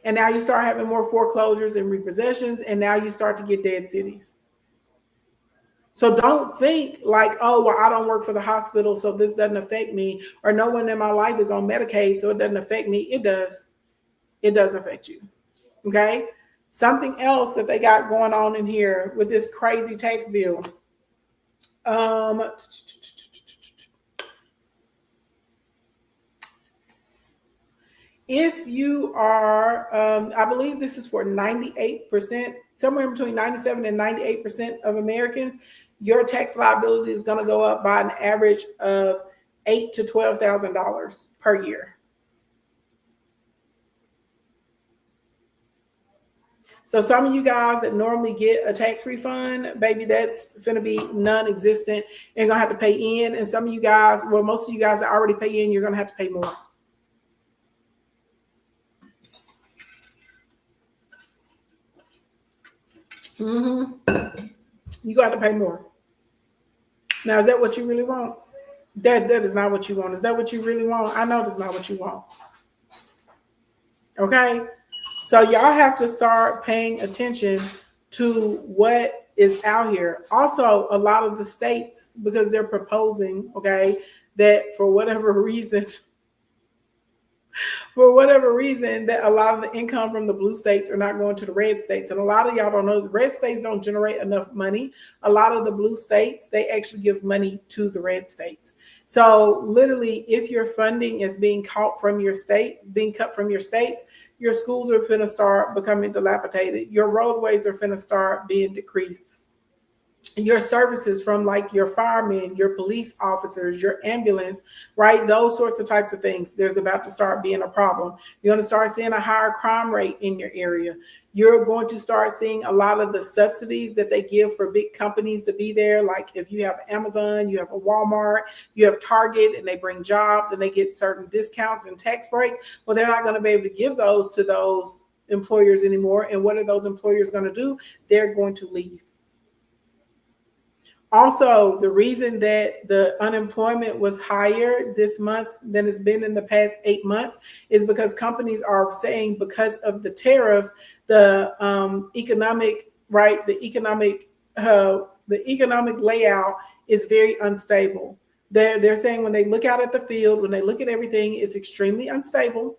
[SPEAKER 1] And now you start having more foreclosures and repossessions, and now you start to get dead cities. So don't think like, oh, well, I don't work for the hospital, so this doesn't affect me, or no one in my life is on Medicaid, so it doesn't affect me. It does. It does affect you. Okay? Something else that they got going on in here with this crazy tax bill. If you are, I believe this is for 98%, somewhere between 97 and 98% of Americans, your tax liability is going to go up by an average of $8,000 to $12,000 per year. So some of you guys that normally get a tax refund, baby, that's going to be non-existent and going to have to pay in. And some of you guys, well, most of you guys that already pay in, you're going to have to pay more. You got to pay more. Now, is that what you really want? That is not what you want. Is that what you really want? I know that's not what you want. Okay? So y'all have to start paying attention to what is out here. Also, a lot of the states, because they're proposing, okay, that for whatever reason, that a lot of the income from the blue states are not going to the red states. And a lot of y'all don't know the red states don't generate enough money. A lot of the blue states, they actually give money to the red states. So literally, if your funding is being cut from your states, your schools are going to start becoming dilapidated. Your roadways are going to start being decreased. Your services from like your firemen, your police officers, your ambulance, right? Those sorts of types of things, there's about to start being a problem. You're going to start seeing a higher crime rate in your area. You're going to start seeing a lot of the subsidies that they give for big companies to be there. Like if you have Amazon, you have a Walmart, you have Target, and they bring jobs and they get certain discounts and tax breaks. Well, they're not going to be able to give those to those employers anymore. And what are those employers going to do? They're going to leave. Also, the reason that the unemployment was higher this month than it's been in the past 8 months is because companies are saying because of the tariffs, the economic layout is very unstable. They're saying when they look out at the field, when they look at everything, it's extremely unstable.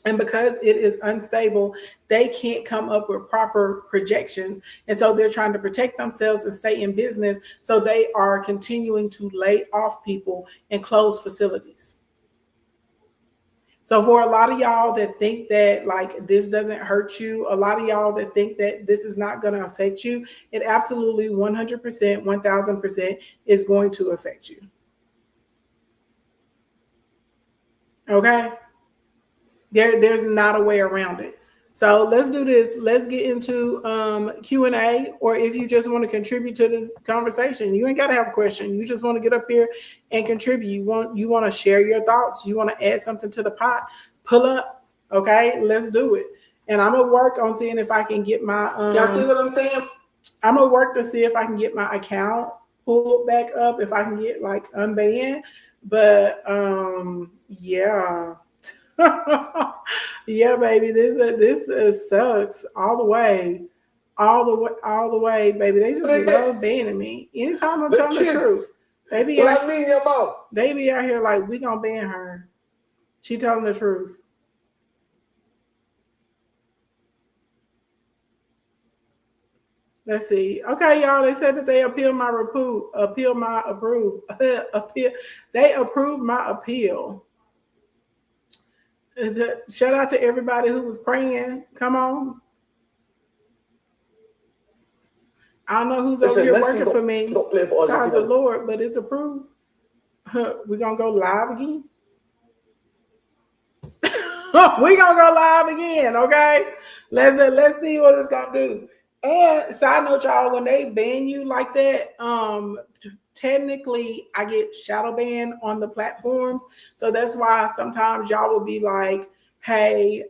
[SPEAKER 1] And because it is unstable, they can't come up with proper projections. And so they're trying to protect themselves and stay in business. So they are continuing to lay off people and close facilities. So for a lot of y'all that think that like this doesn't hurt you, a lot of y'all that think that this is not going to affect you, it absolutely 100%, 1000% is going to affect you. Okay? There's not a way around it. So let's do this. Let's get into Q&A, or if you just want to contribute to this conversation, you ain't got to have a question. You just want to get up here and contribute. You want to share your thoughts. You want to add something to the pot. Pull up. Okay, let's do it. And I'm gonna work on seeing if I can get my.
[SPEAKER 2] Y'all see what I'm saying?
[SPEAKER 1] I'm gonna work to see if I can get my account pulled back up. If I can get like unbanned, but yeah. Yeah, baby, this sucks all the way, all the way, baby. They just love banning me. Anytime I'm telling the truth, they be out here like, we gonna ban her. She telling the truth. Let's see. Okay, y'all. They said that they appeal my appeal. They approved my appeal. Shout out to everybody who was praying. Come on. I don't know who's over here working for me. Besides the Lord, but it's approved. We're gonna go live again. We're gonna go live again, okay? Let's see what it's gonna do. And side note, y'all, when they ban you like that, technically I get shadow banned on the platforms. So that's why sometimes y'all will be like, hey,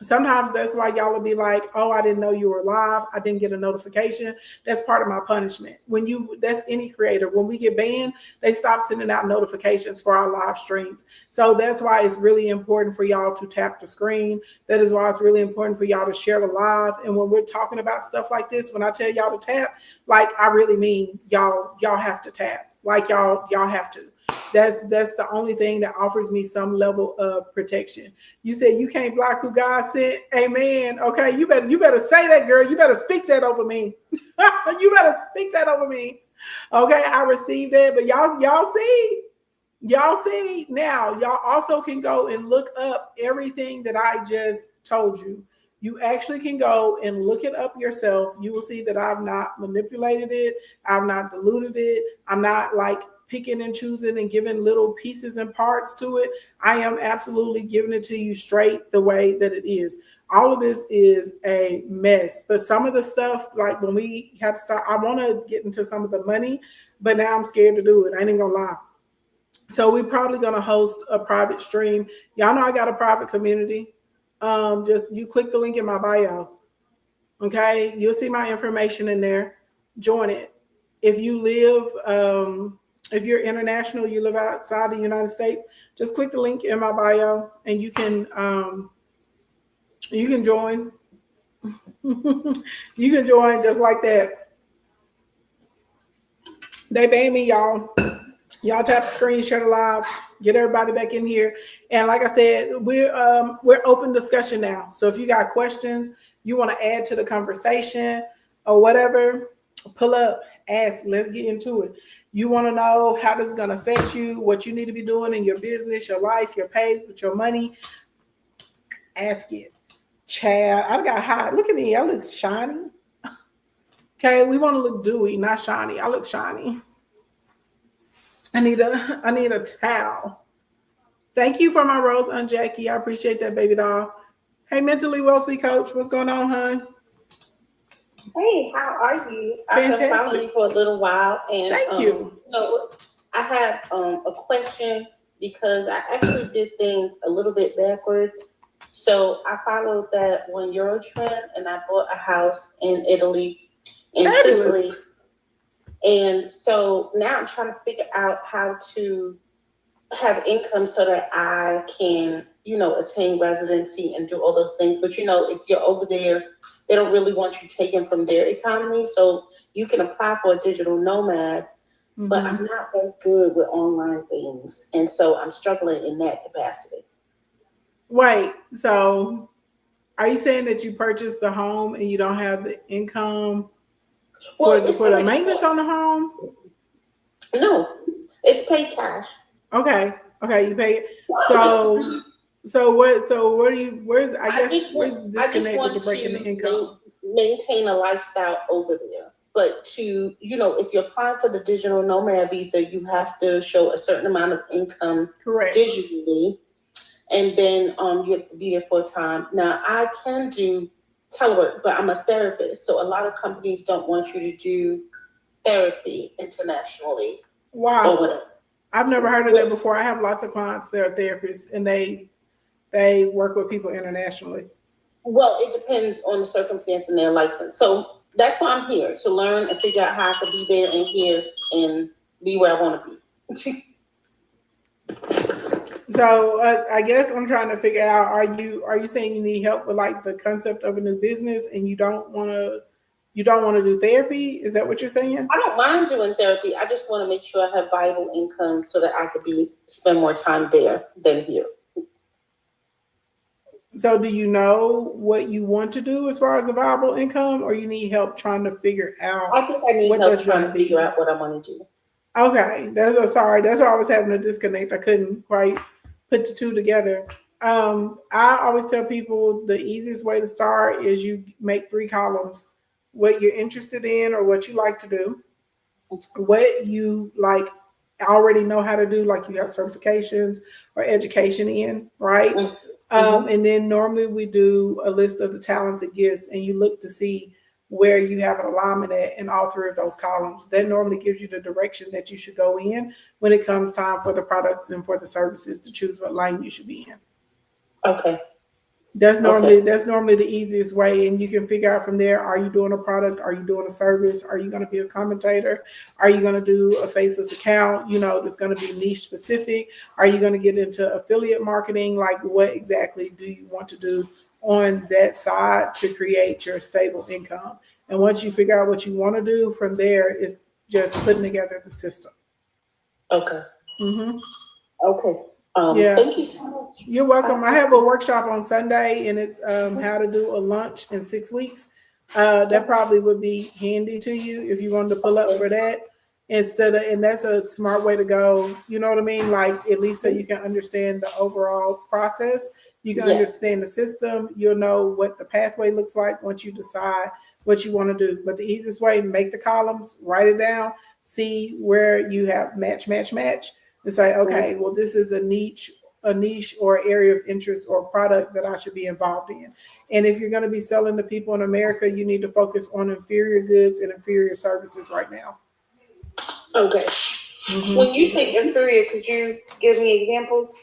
[SPEAKER 1] sometimes that's why y'all will be like, oh, I didn't know you were live. I didn't get a notification. That's part of my punishment. That's any creator. When we get banned, they stop sending out notifications for our live streams. So that's why it's really important for y'all to tap the screen. That is why it's really important for y'all to share the live. And when we're talking about stuff like this, when I tell y'all to tap, like I really mean y'all have to tap. Like y'all have to. That's the only thing that offers me some level of protection. You said you can't block who God sent. Amen. Okay, you better say that, girl. You better speak that over me. You better speak that over me. Okay, I received that. But y'all see now. Y'all also can go and look up everything that I just told you. You actually can go and look it up yourself. You will see that I've not manipulated it. I've not diluted it. I'm not like picking and choosing and giving little pieces and parts to it. I am absolutely giving it to you straight the way that it is. All of this is a mess. But some of the stuff, like when we have to start, I want to get into some of the money, but now I'm scared to do it. I ain't gonna lie. So we're probably gonna host a private stream. Y'all know I got a private community. Just you click the link in my bio. Okay, you'll see my information in there. Join it. If you live, if you're international, you live outside the United States, just click the link in my bio and you can join. You can join just like that. They banned me, y'all. Y'all tap the screen, share the live, get everybody back in here. And like I said, we're open discussion now. So if you got questions, you want to add to the conversation or whatever, pull up, ask, let's get into it. You want to know how this is going to affect you, what you need to be doing in your business, your life, your pay, with your money, ask it. Chad, I got hot. Look at me, I look shiny. Okay, we want to look dewy, not shiny. I look shiny. I need a towel. Thank you for my rose, Aunt Jackie. I appreciate that, baby doll. Hey, mentally wealthy coach, what's going on, hon?
[SPEAKER 3] Hey, how are you? I've been following you for a little while, and
[SPEAKER 1] thank you.
[SPEAKER 3] I have a question because I actually did things a little bit backwards. So I followed that one Euro trend, and I bought a house in Italy, in Sicily. And so now I'm trying to figure out how to have income so that I can, attain residency and do all those things. But, if you're over there, they don't really want you taken from their economy. So you can apply for a digital nomad, but I'm not that good with online things. And so I'm struggling in that capacity.
[SPEAKER 1] Wait, so are you saying that you purchased the home and you don't have the income for the maintenance on the home?
[SPEAKER 3] No, it's paid cash.
[SPEAKER 1] Okay, you pay it. Where's the disconnect with the breaking the income?
[SPEAKER 3] Maintain a lifestyle over there. But to, if you're applying for the digital nomad visa, you have to show a certain amount of income digitally. and then you have to be there full time. Now I can do telework, but I'm a therapist, so a lot of companies don't want you to do therapy internationally or
[SPEAKER 1] Wow.
[SPEAKER 3] whatever.
[SPEAKER 1] I've never heard of that before. I have lots of clients that are therapists and they work with people internationally.
[SPEAKER 3] Well, it depends on the circumstance and their license. So that's why I'm here, to learn and figure out how I can be there and here and be where I want to be.
[SPEAKER 1] So I guess I'm trying to figure out: are you saying you need help with like the concept of a new business and you don't want to do therapy? Is that what you're saying?
[SPEAKER 3] I don't mind doing therapy. I just want to make sure I have viable income so that I could spend more time there than here.
[SPEAKER 1] So do you know what you want to do as far as the viable income, or you need help trying to figure out?
[SPEAKER 3] I think I need
[SPEAKER 1] what
[SPEAKER 3] help
[SPEAKER 1] that's
[SPEAKER 3] trying
[SPEAKER 1] gonna
[SPEAKER 3] to figure
[SPEAKER 1] be?
[SPEAKER 3] out what I want to do.
[SPEAKER 1] Okay, sorry. That's why I was having a disconnect. I couldn't quite put the two together. I always tell people the easiest way to start is you make 3 columns: what you're interested in or what you like to do, what you like already know how to do, like you have certifications or education in, right? And then normally we do a list of the talents and gifts, and you look to see where you have an alignment at in all 3 of those columns. That normally gives you the direction that you should go in when it comes time for the products and for the services to choose what lane you should be in.
[SPEAKER 3] Okay.
[SPEAKER 1] That's normally the easiest way, and you can figure out from there: are you doing a product? Are you doing a service? Are you going to be a commentator? Are you going to do a faceless account? That's going to be niche specific. Are you going to get into affiliate marketing? Like, what exactly do you want to do on that side to create your stable income? And once you figure out what you want to do, from there is just putting together the system.
[SPEAKER 3] Okay.
[SPEAKER 1] Mm-hmm.
[SPEAKER 3] Okay.
[SPEAKER 1] Yeah.
[SPEAKER 3] Thank you so much.
[SPEAKER 1] You're welcome. I have a workshop on Sunday, and it's how to do a lunch in 6 weeks. That probably would be handy to you if you wanted to pull up for that and that's a smart way to go. You know what I mean? Like, at least so you can understand the overall process. You can understand the system. You'll know what the pathway looks like once you decide what you want to do. But the easiest way: make the columns, write it down, see where you have match, and say, okay, well, this is a niche or area of interest or product that I should be involved in. And if you're going to be selling to people in America, you need to focus on inferior goods and inferior services right now.
[SPEAKER 3] Okay. When you say inferior, could you give me examples?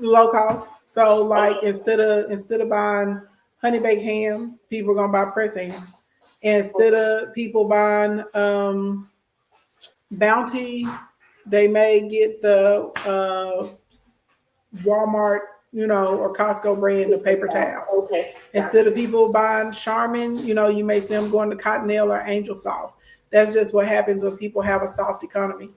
[SPEAKER 1] Low cost. So, like, instead of buying honey baked ham, people are gonna buy press ham. Instead of people buying Bounty, they may get the Walmart, or Costco brand of paper towels.
[SPEAKER 3] Okay.
[SPEAKER 1] Instead of people buying Charmin, you may see them going to Cottonelle or Angel Soft. That's just what happens when people have a soft economy.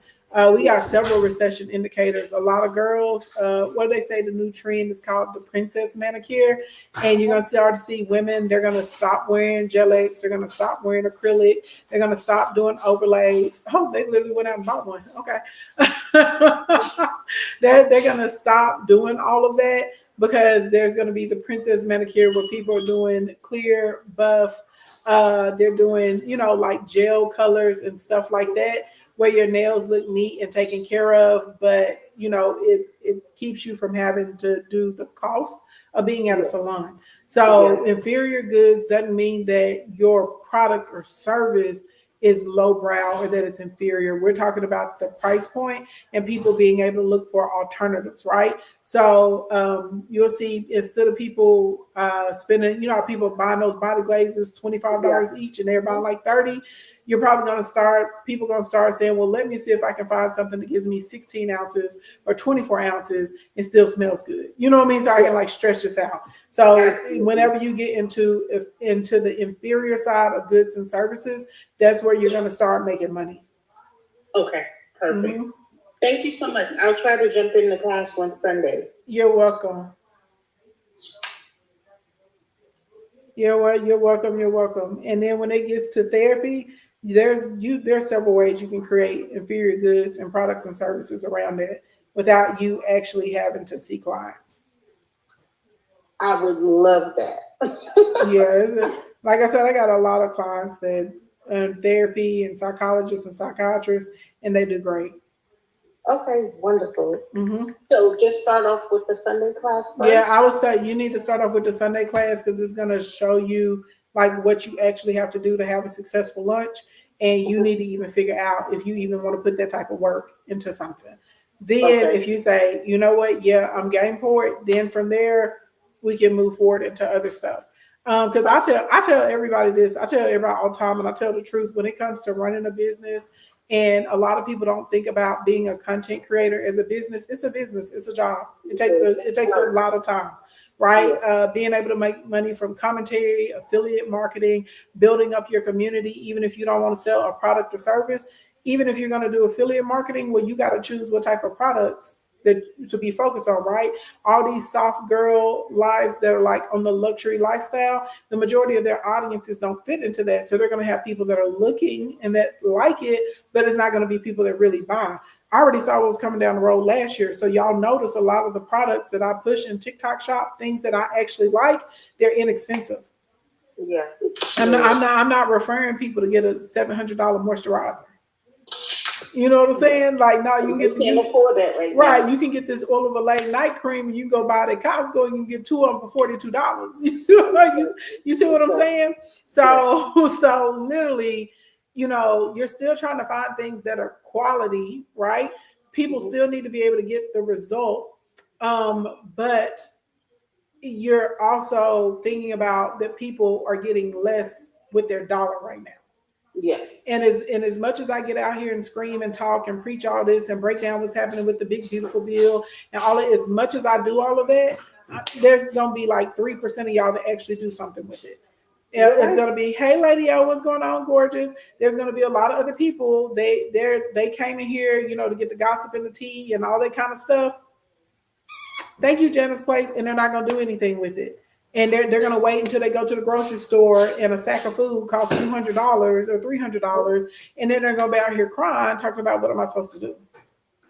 [SPEAKER 1] We got several recession indicators. A lot of girls, what do they say? The new trend is called the princess manicure. And you're going to start to see women, they're going to stop wearing gel X. They're going to stop wearing acrylic. They're going to stop doing overlays. Oh, they literally went out and bought one. Okay. they're going to stop doing all of that, because there's going to be the princess manicure where people are doing clear, buff. They're doing, like gel colors and stuff like that, where your nails look neat and taken care of, but it keeps you from having to do the cost of being at a salon. So inferior goods doesn't mean that your product or service is lowbrow or that it's inferior. We're talking about the price point and people being able to look for alternatives, right? So you'll see, instead of people spending, people buying those body glazers $25 each, and they're buying like 30. You're probably people going to start saying, well, let me see if I can find something that gives me 16 ounces or 24 ounces and still smells good. You know what I mean? So I can like stretch this out. So whenever you get into the inferior side of goods and services, that's where you're going to start making money.
[SPEAKER 3] Okay, perfect. Thank you so much. I'll try to jump in the class on Sunday.
[SPEAKER 1] You're welcome. You're welcome. And then when it gets to therapy, there's several ways you can create inferior goods and products and services around it without you actually having to see clients.
[SPEAKER 3] I would love that.
[SPEAKER 1] Yeah, like I said, I got a lot of clients that therapy and psychologists and psychiatrists, and they do great.
[SPEAKER 3] Okay, wonderful.
[SPEAKER 1] Mm-hmm.
[SPEAKER 3] So just start off with the Sunday class first.
[SPEAKER 1] Yeah, I would say you need to start off with the Sunday class because it's going to show you like what you actually have to do to have a successful lunch, and you need to even figure out if you even want to put that type of work into something. Then,
[SPEAKER 3] Okay.
[SPEAKER 1] if you say, you know what, yeah, I'm game for it, then from there we can move forward into other stuff. Because I tell everybody this, I tell everybody all the time, and I tell the truth when it comes to running a business. And a lot of people don't think about being a content creator as a business. It's a business. It's a job. It takes a lot of time, right? Being able to make money from commentary, affiliate marketing, building up your community, even if you don't want to sell a product or service, even if you're going to do affiliate marketing, well, you got to choose what type of products that to be focused on, right? All these soft girl lives that are like on the luxury lifestyle, the majority of their audiences don't fit into that. So they're going to have people that are looking and that like it, but it's not going to be people that really buy. I already saw what was coming down the road last year. So y'all notice a lot of the products that I push in TikTok shop, things that I actually like, they're inexpensive.
[SPEAKER 3] Yeah.
[SPEAKER 1] I'm not referring people to get a $700 moisturizer. You know what I'm saying? Like, no, you
[SPEAKER 3] You can't afford that right
[SPEAKER 1] right.
[SPEAKER 3] now.
[SPEAKER 1] You can get this oil of Olay night cream, and you can go buy it at Costco, and you can get two of them for $42. You see what I'm saying? So, so literally, you're still trying to find things that are quality, right? People still need to be able to get the result, but you're also thinking about that people are getting less with their dollar right now.
[SPEAKER 3] Yes.
[SPEAKER 1] And as much as I get out here and scream and talk and preach all this and break down what's happening with the big beautiful bill and all of, as much as I do all of that, there's gonna be like 3% of y'all that actually do something with it. It's gonna be, hey lady, oh, what's going on, gorgeous? There's gonna be a lot of other people. They came in here, to get the gossip and the tea and all that kind of stuff. Thank you, Janice Place, and they're not gonna do anything with it. And they're gonna wait until they go to the grocery store and a sack of food costs $200 or $300, and then they're gonna be out here crying, talking about what am I supposed to do?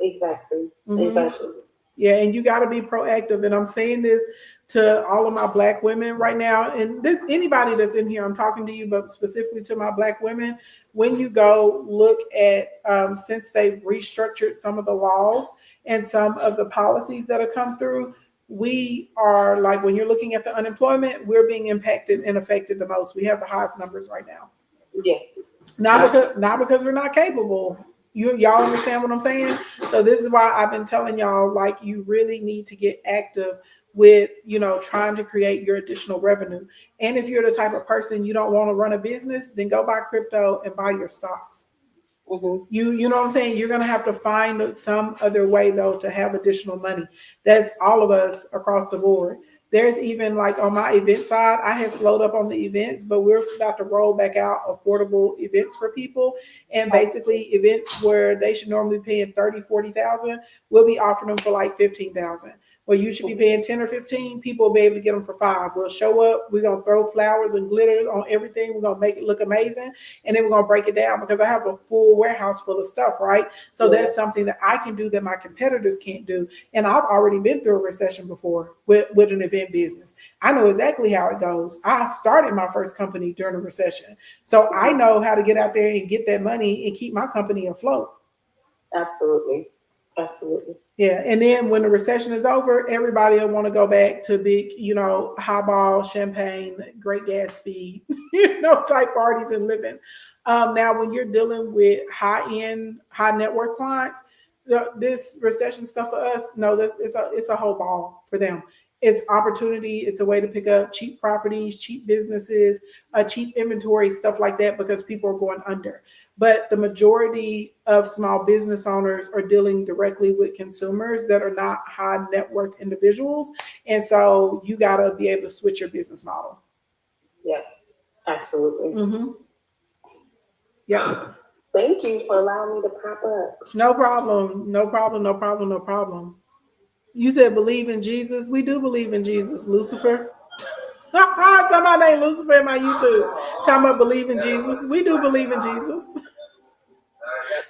[SPEAKER 3] Exactly.
[SPEAKER 1] Mm-hmm.
[SPEAKER 3] Exactly.
[SPEAKER 1] Yeah, and you got to be proactive. And I'm saying this to all of my Black women right now, and anybody that's in here, I'm talking to you, but specifically to my Black women. When you go look at, since they've restructured some of the laws and some of the policies that have come through, we are like, when you're looking at the unemployment, we're being impacted and affected the most. We have the highest numbers right now.
[SPEAKER 3] Yeah.
[SPEAKER 1] Not because we're not capable. Y'all understand what I'm saying? So this is why I've been telling y'all, like, you really need to get active with, trying to create your additional revenue. And if you're the type of person you don't want to run a business, then go buy crypto and buy your stocks.
[SPEAKER 3] Mm-hmm.
[SPEAKER 1] You know what I'm saying? You're going to have to find some other way though to have additional money. That's all of us across the board. There's even like on my event side, I had slowed up on the events, but we're about to roll back out affordable events for people. And basically events where they should normally be paying 30, 40,000, we'll be offering them for like 15,000. Where you should be paying 10 or 15, people will be able to get them for 5. We'll show up, we're gonna throw flowers and glitter on everything, we're gonna make it look amazing, and then we're gonna break it down because I have a full warehouse full of stuff, right? So that's something that I can do that my competitors can't do. And I've already been through a recession before with an event business. I know exactly how it goes. I started my first company during a recession. So I know how to get out there and get that money and keep my company afloat.
[SPEAKER 3] Absolutely. Absolutely.
[SPEAKER 1] Yeah, and then when the recession is over, everybody will want to go back to big, highball, champagne, Great Gatsby, type parties and living. Now, when you're dealing with high-end, high net worth clients, this recession stuff for us, no, it's a whole ball for them. It's opportunity. It's a way to pick up cheap properties, cheap businesses, cheap inventory, stuff like that, because people are going under. But the majority of small business owners are dealing directly with consumers that are not high net worth individuals. And so you got to be able to switch your business model.
[SPEAKER 3] Yes, absolutely.
[SPEAKER 1] Mm-hmm. Yeah.
[SPEAKER 3] Thank you for allowing me to pop up.
[SPEAKER 1] No problem. No problem. No problem. No problem. You said believe in Jesus. We do believe in Jesus, Lucifer. Somebody named Lucifer in my YouTube talking about believe in Jesus. We do believe in Jesus.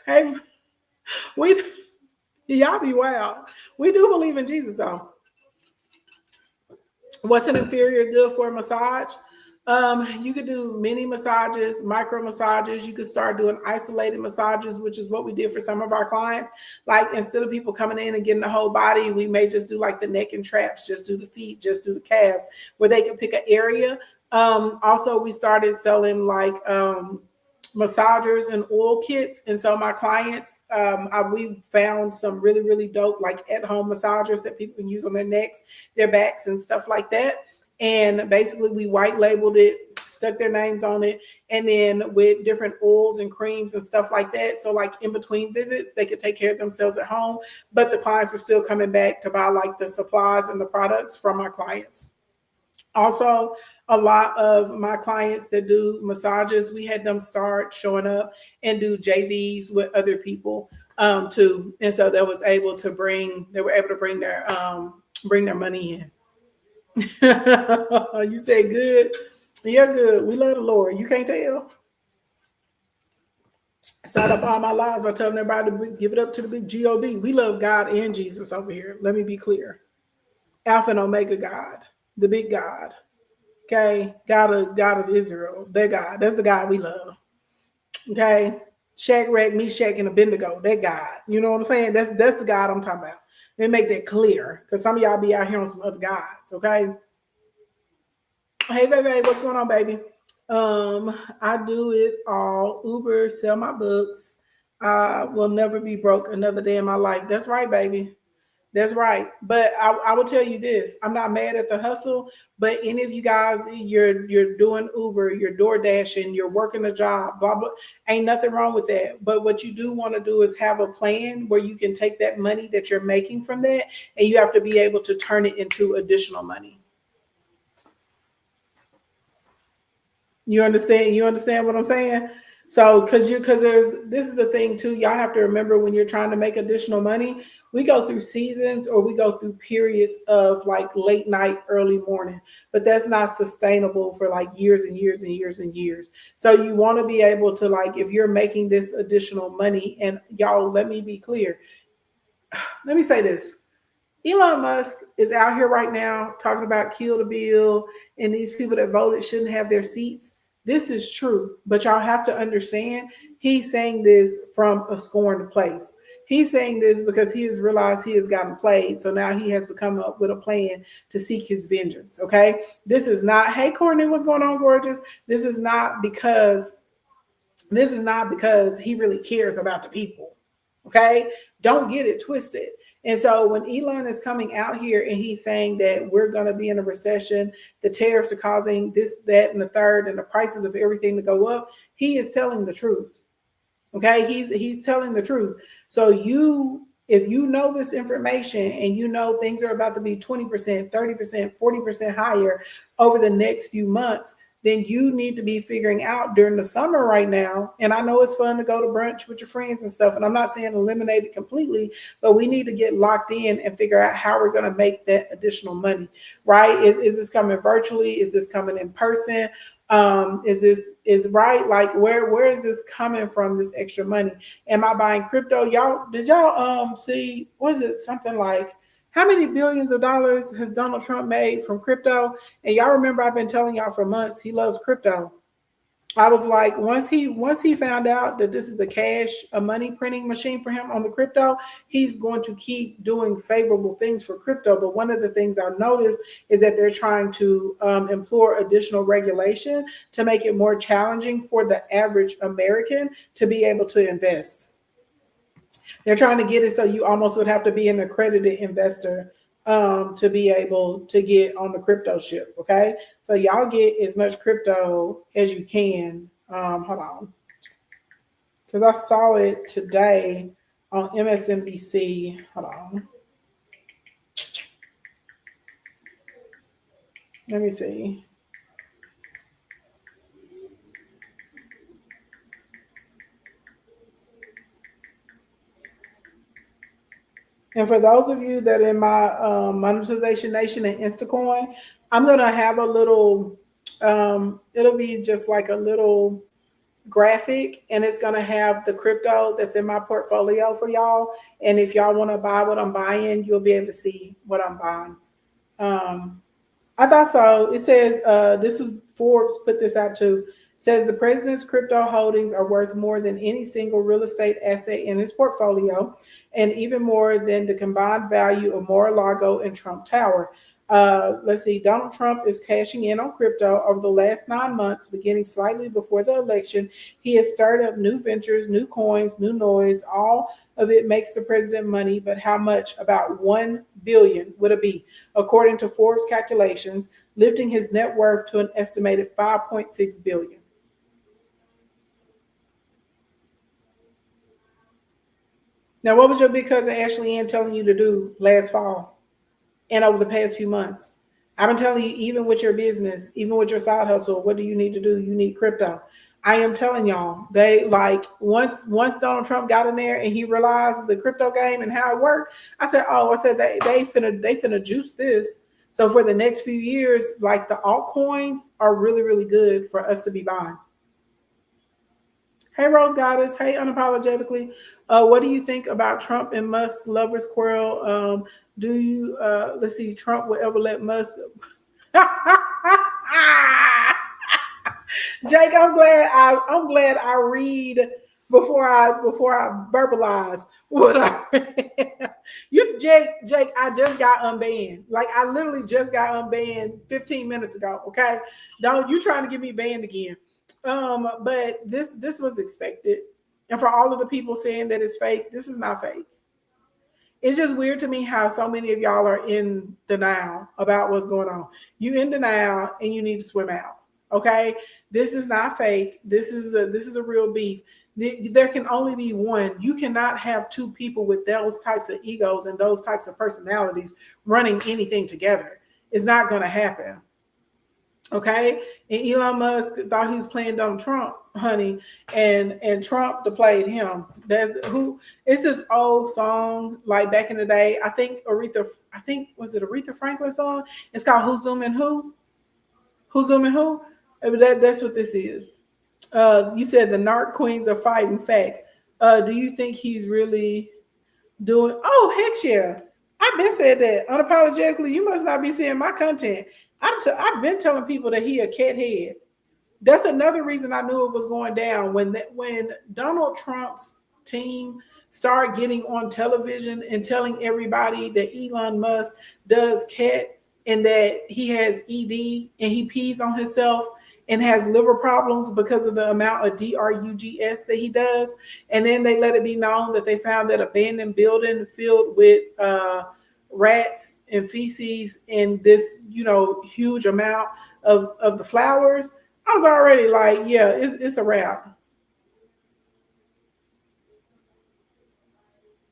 [SPEAKER 1] Hey, y'all be wild. We do believe in Jesus though. What's an inferior good for a massage? You could do mini massages, micro massages. You could start doing isolated massages, which is what we did for some of our clients. Like instead of people coming in and getting the whole body, we may just do like the neck and traps, just do the feet, just do the calves, where they can pick an area. Also, we started selling like massagers and oil kits, and so my clients, we found some really dope like at home massagers that people can use on their necks, their backs, and stuff like that. And basically, we white labeled it, stuck their names on it, and then with different oils and creams and stuff like that. So, like in between visits, they could take care of themselves at home, but the clients were still coming back to buy like the supplies and the products from my clients. Also, a lot of my clients that do massages, we had them start showing up and do JVs with other people too, and so they were able to bring their money in. You say good. You're good. We love the Lord. You can't tell. Start off all my lives by telling everybody to give it up to the big God. We love God and Jesus over here. Let me be clear. Alpha and Omega God, the big God. Okay, God of Israel. That God. That's the God we love. Okay, Shadrach, Meshach, and Abednego. That God. You know what I'm saying? That's the God I'm talking about. Let me make that clear, because some of y'all be out here on some other gods. Okay. Hey, baby, what's going on, baby? I do it all. Uber, sell my books. I will never be broke another day in my life. That's right, baby. That's right. But I will tell you this: I'm not mad at the hustle. But any of you guys, you're doing Uber, you're door dashing, you're working a job, blah blah. Ain't nothing wrong with that. But what you do want to do is have a plan where you can take that money that you're making from that, and you have to be able to turn it into additional money. You understand? You understand what I'm saying? So, because this is the thing too. Y'all have to remember when you're trying to make additional money, we go through seasons or we go through periods of like late night, early morning, but that's not sustainable for like years and years and years and years. So you want to be able to like, if you're making this additional money, and y'all, let me be clear. Let me say this. Elon Musk is out here right now talking about kill the bill and these people that voted shouldn't have their seats. This is true, but y'all have to understand he's saying this from a scorned place. He's saying this because he has realized he has gotten played. So now he has to come up with a plan to seek his vengeance. Okay. This is not, hey, Courtney, what's going on, gorgeous? This is not because he really cares about the people. Okay. Don't get it twisted. And so when Elon is coming out here and he's saying that we're going to be in a recession, the tariffs are causing this, that, and the third, and the prices of everything to go up, he is telling the truth. Okay, he's telling the truth. So if you know this information and you know things are about to be 20%, 30%, 40% higher over the next few months, then you need to be figuring out during the summer right now. And I know it's fun to go to brunch with your friends and stuff. And I'm not saying eliminate it completely, but we need to get locked in and figure out how we're going to make that additional money, right? Is this coming virtually? Is this coming in person? Is right? Like where is this coming from? This extra money? Am I buying crypto? Did y'all see? Was it something like how many billions of dollars has Donald Trump made from crypto? And y'all remember I've been telling y'all for months he loves crypto. I was like, once he found out that this is a money printing machine for him on the crypto, he's going to keep doing favorable things for crypto. But one of the things I've noticed is that they're trying to implore additional regulation to make it more challenging for the average American to be able to invest. They're trying to get it so you almost would have to be an accredited investor to be able to get on the crypto ship. Okay. So y'all get as much crypto as you can. Hold on. Because I saw it today on MSNBC. Hold on. Let me see. And for those of you that are in my monetization nation and Instacoin, I'm gonna have a little. It'll be just like a little graphic, and it's gonna have the crypto that's in my portfolio for y'all. And if y'all want to buy what I'm buying, you'll be able to see what I'm buying. I thought so. It says this is Forbes put this out too. Says the president's crypto holdings are worth more than any single real estate asset in his portfolio, and even more than the combined value of Mar-a-Lago and Trump Tower. Let's see, Donald Trump is cashing in on crypto over the last 9 months, beginning slightly before the election. He has started up new ventures, new coins, new noise. All of it makes the president money, but how much? About 1 billion would it be, according to Forbes calculations, lifting his net worth to an estimated 5.6 billion. Now, what was your big cousin Ashley Ann telling you to do last fall and over the past few months? I've been telling you, even with your business, even with your side hustle, what do you need to do? You need crypto. I am telling y'all, they like once Donald Trump got in there and he realized the crypto game and how it worked. I said they finna juice this. So for the next few years, like the altcoins are really, really good for us to be buying. Hey, Rose Goddess. Hey, unapologetically. What do you think about Trump and Musk lovers quarrel? Do you let's see, Trump will ever let Musk? Jake, I'm glad I read before I verbalize what I read. Jake, I just got unbanned. Like I literally just got unbanned 15 minutes ago. Okay, don't you trying to get me banned again? But this was expected, and for all of the people saying that it's fake, this is not fake. It's just weird to me how so many of y'all are in denial about what's going on. You in denial and you need to swim out. Okay, this is not fake. This is a real beef. There can only be one. You cannot have two people with those types of egos and those types of personalities running anything together. It's not going to happen. Okay, and Elon Musk thought he was playing Donald Trump, honey, and Trump played him. That's who. It's this old song, like back in the day. I think was it Aretha Franklin song? It's called "Who's Zooming Who." Who's Zooming Who? That's what this is. You said the narc queens are fighting facts. Do you think he's really doing? Oh, heck yeah! I've been said that unapologetically. You must not be seeing my content. I've been telling people that he a cat head. That's another reason I knew it was going down when Donald Trump's team started getting on television and telling everybody that Elon Musk does cat and that he has ED and he pees on himself and has liver problems because of the amount of drugs that he does. And then they let it be known that they found that abandoned building filled with rats and feces and this, huge amount of the flowers. I was already like, yeah, it's a wrap.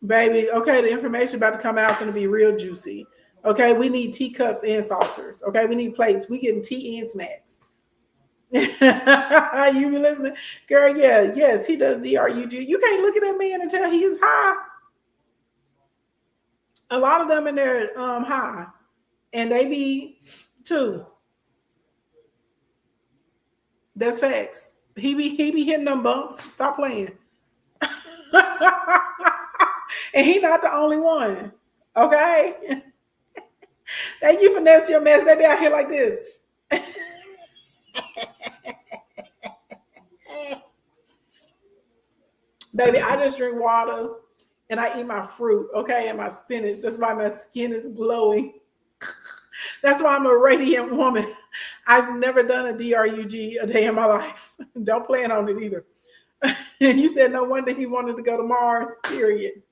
[SPEAKER 1] Baby, okay, the information about to come out is going to be real juicy. Okay, we need teacups and saucers. Okay, we need plates. We getting tea and snacks. You be listening? Girl, yeah, yes, he does DRUG. You can't look at that man and tell he is high. A lot of them in there high. And they be too. That's facts. He be hitting them bumps. Stop playing. And he not the only one. Okay. Thank you for Nancy your mess. They be out here like this. Baby, I just drink water and I eat my fruit, okay, and my spinach. That's why my skin is glowing. That's why I'm a radiant woman. I've never done a DRUG a day in my life. Don't plan on it either. And you said no wonder he wanted to go to Mars, period.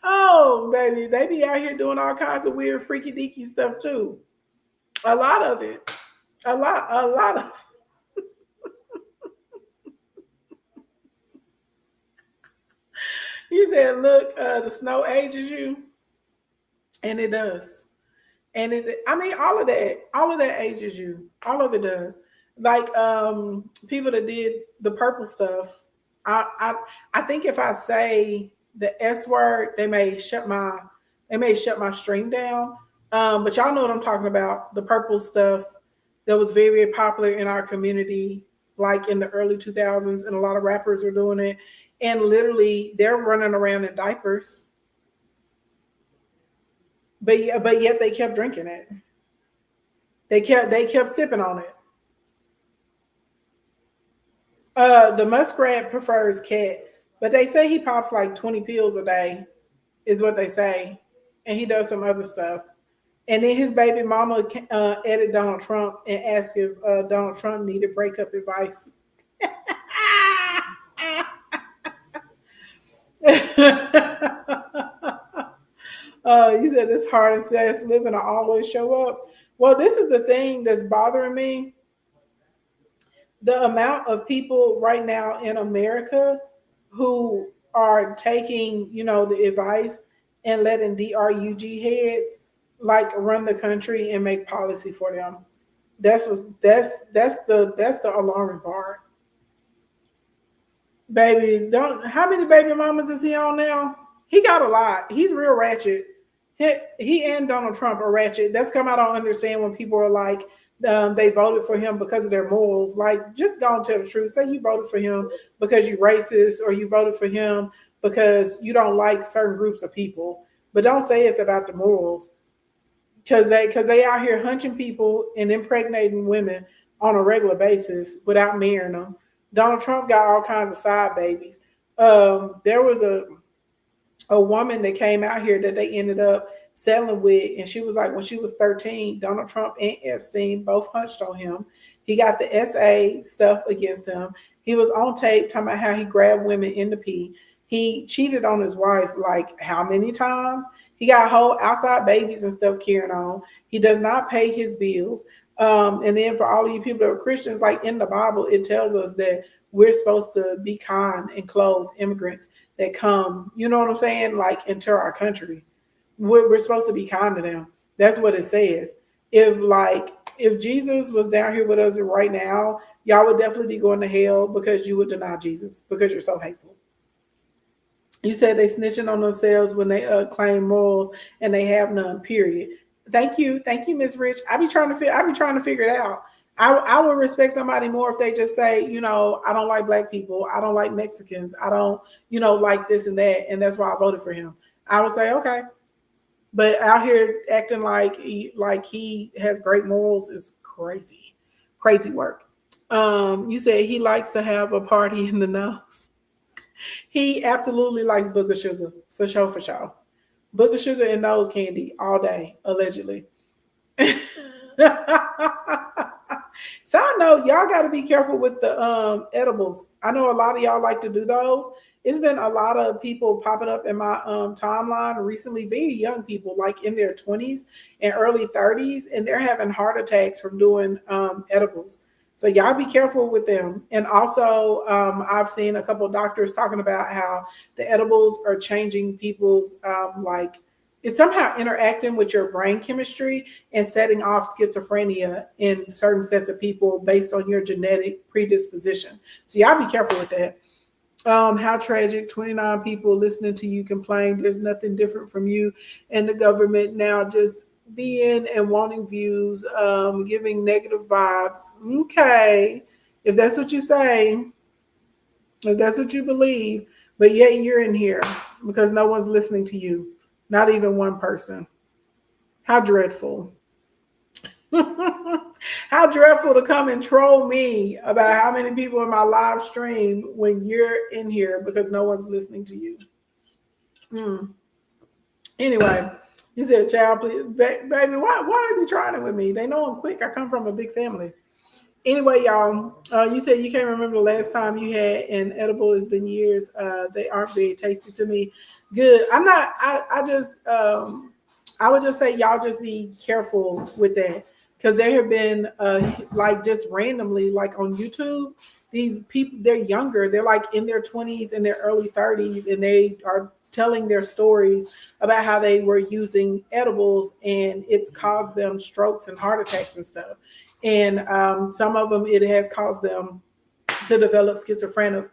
[SPEAKER 1] Oh, baby, they be out here doing all kinds of weird, freaky deaky stuff too. A lot of it. A lot of it. You said, look, the snow ages you. And it does. And all of that ages you. All of it does. Like people that did the purple stuff, I think if I say the S word, they may shut my stream down. But y'all know what I'm talking about. The purple stuff that was very, very popular in our community, like in the early 2000s, and a lot of rappers were doing it. And literally, they're running around in diapers. But yet they kept drinking it. They kept sipping on it. The muskrat prefers cat, but they say he pops like 20 pills a day, is what they say, and he does some other stuff. And then his baby mama added Donald Trump and asked if Donald Trump needed breakup advice. You said it's hard and fast living. I always show up. Well, this is the thing that's bothering me. The amount of people right now in America who are taking, the advice and letting DRUG heads like run the country and make policy for them. That's the alarming part. Baby, don't how many baby mamas is he on now? He got a lot. He's real ratchet. He and Donald Trump are ratchet. That's come I don't understand when people are like, they voted for him because of their morals. Like, just go and tell the truth. Say you voted for him because you're racist, or you voted for him because you don't like certain groups of people. But don't say it's about the morals, because they out here hunching people and impregnating women on a regular basis without marrying them. Donald Trump got all kinds of side babies. There was a woman that came out here that they ended up settling with, and she was like, when she was 13, Donald Trump and Epstein both hunched on him. He got the SA stuff against him. He was on tape talking about how he grabbed women in the pee. He cheated on his wife like how many times? He got whole outside babies and stuff carrying on. He does not pay his bills. And then for all of you people that are Christians, like in the Bible, it tells us that we're supposed to be kind and clothe immigrants that come, you know what I'm saying, like into our country. We're supposed to be kind to them. That's what it says. If Jesus was down here with us right now, y'all would definitely be going to hell because you would deny Jesus because you're so hateful. You said they snitching on themselves when they claim morals and they have none. Period. Thank you, Miss Rich. I be trying to figure it out. I would respect somebody more if they just say, I don't like black people, I don't like Mexicans, I don't, like this and that, and that's why I voted for him. I would say okay, but out here acting like he has great morals is crazy work. You said he likes to have a party in the nose. He absolutely likes booger sugar, for sure, for sure. Booger sugar and nose candy all day, allegedly. So I know y'all got to be careful with the edibles. I know a lot of y'all like to do those. It's been a lot of people popping up in my timeline recently, very young people, like in their 20s and early 30s, and they're having heart attacks from doing edibles. So y'all be careful with them. And also, I've seen a couple of doctors talking about how the edibles are changing people's it's somehow interacting with your brain chemistry and setting off schizophrenia in certain sets of people based on your genetic predisposition. So y'all be careful with that. How tragic, 29 people listening to you complain. There's nothing different from you and the government now, just being and wanting views, giving negative vibes. Okay, if that's what you say, if that's what you believe, but yet you're in here because no one's listening to you. Not even one person. How dreadful. How dreadful to come and troll me about how many people in my live stream when you're in here because no one's listening to you. Anyway, you said, child, please, baby, why are they trying it with me? They know I'm quick. I come from a big family. Anyway, y'all, you said you can't remember the last time you had an edible. It's been years. They aren't very tasty to me. Good. I'm not. I would just say y'all just be careful with that, because there have been like just randomly like on YouTube, these people, they're younger. They're like in their 20s and their early 30s, and they are telling their stories about how they were using edibles and it's caused them strokes and heart attacks and stuff. And some of them, it has caused them to develop schizophrenia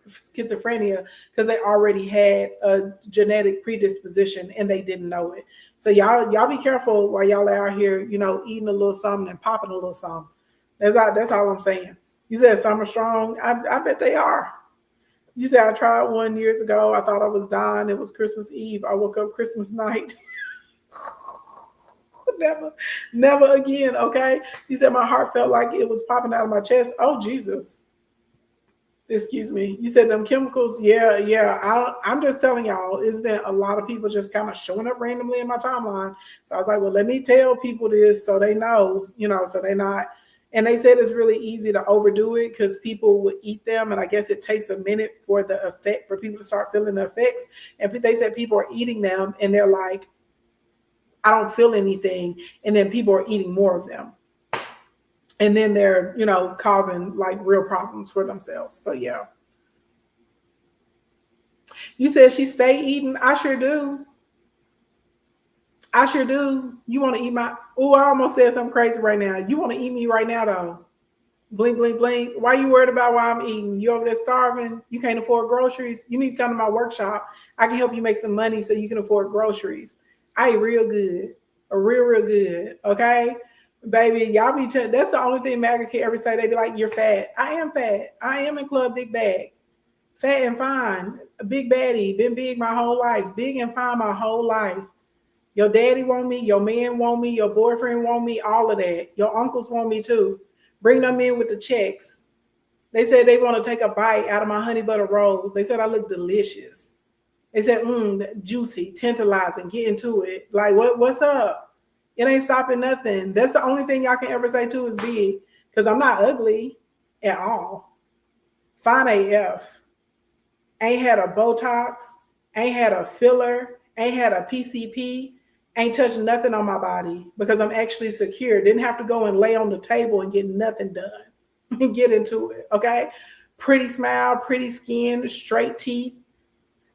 [SPEAKER 1] because they already had a genetic predisposition and they didn't know it. So y'all be careful while y'all are out here, eating a little something and popping a little something. That's all I'm saying. You said some are strong. I bet they are. You said I tried one years ago. I thought I was dying. It was Christmas Eve. I woke up Christmas night. never again. Okay. You said my heart felt like it was popping out of my chest. Oh, Jesus. Excuse me. You said them chemicals. Yeah, yeah. I'm just telling y'all, it's been a lot of people just kind of showing up randomly in my timeline. So I was like, well, let me tell people this so they know, so they not. And they said it's really easy to overdo it because people would eat them. And I guess it takes a minute for the effect, for people to start feeling the effects. And they said people are eating them and they're like, I don't feel anything. And then people are eating more of them. And then they're, causing like real problems for themselves. So yeah. You said she stay eating. I sure do. I sure do. You want to eat my, oh, I almost said something crazy right now. You want to eat me right now though. Blink, blink, blink. Why you worried about why I'm eating? You over there starving? You can't afford groceries? You need to come to my workshop. I can help you make some money so you can afford groceries. I eat real good. Real good. Okay? Baby, y'all be that's the only thing MAGA can ever say. They be like, you're fat. I am fat. I am in Club Big Bag. Fat and fine. A big baddie. Been big my whole life. Big and fine my whole life. Your daddy want me. Your man want me. Your boyfriend want me. All of that. Your uncles want me too. Bring them in with the checks. They said they want to take a bite out of my honey butter rolls. They said I look delicious. They said, juicy, tantalizing, get into it. Like, what's up? It ain't stopping nothing. That's the only thing y'all can ever say too is big. Because I'm not ugly at all. Fine AF. Ain't had a Botox. Ain't had a filler. Ain't had a PCP. Ain't touched nothing on my body because I'm actually secure. Didn't have to go and lay on the table and get nothing done. And get into it, okay? Pretty smile, pretty skin, straight teeth.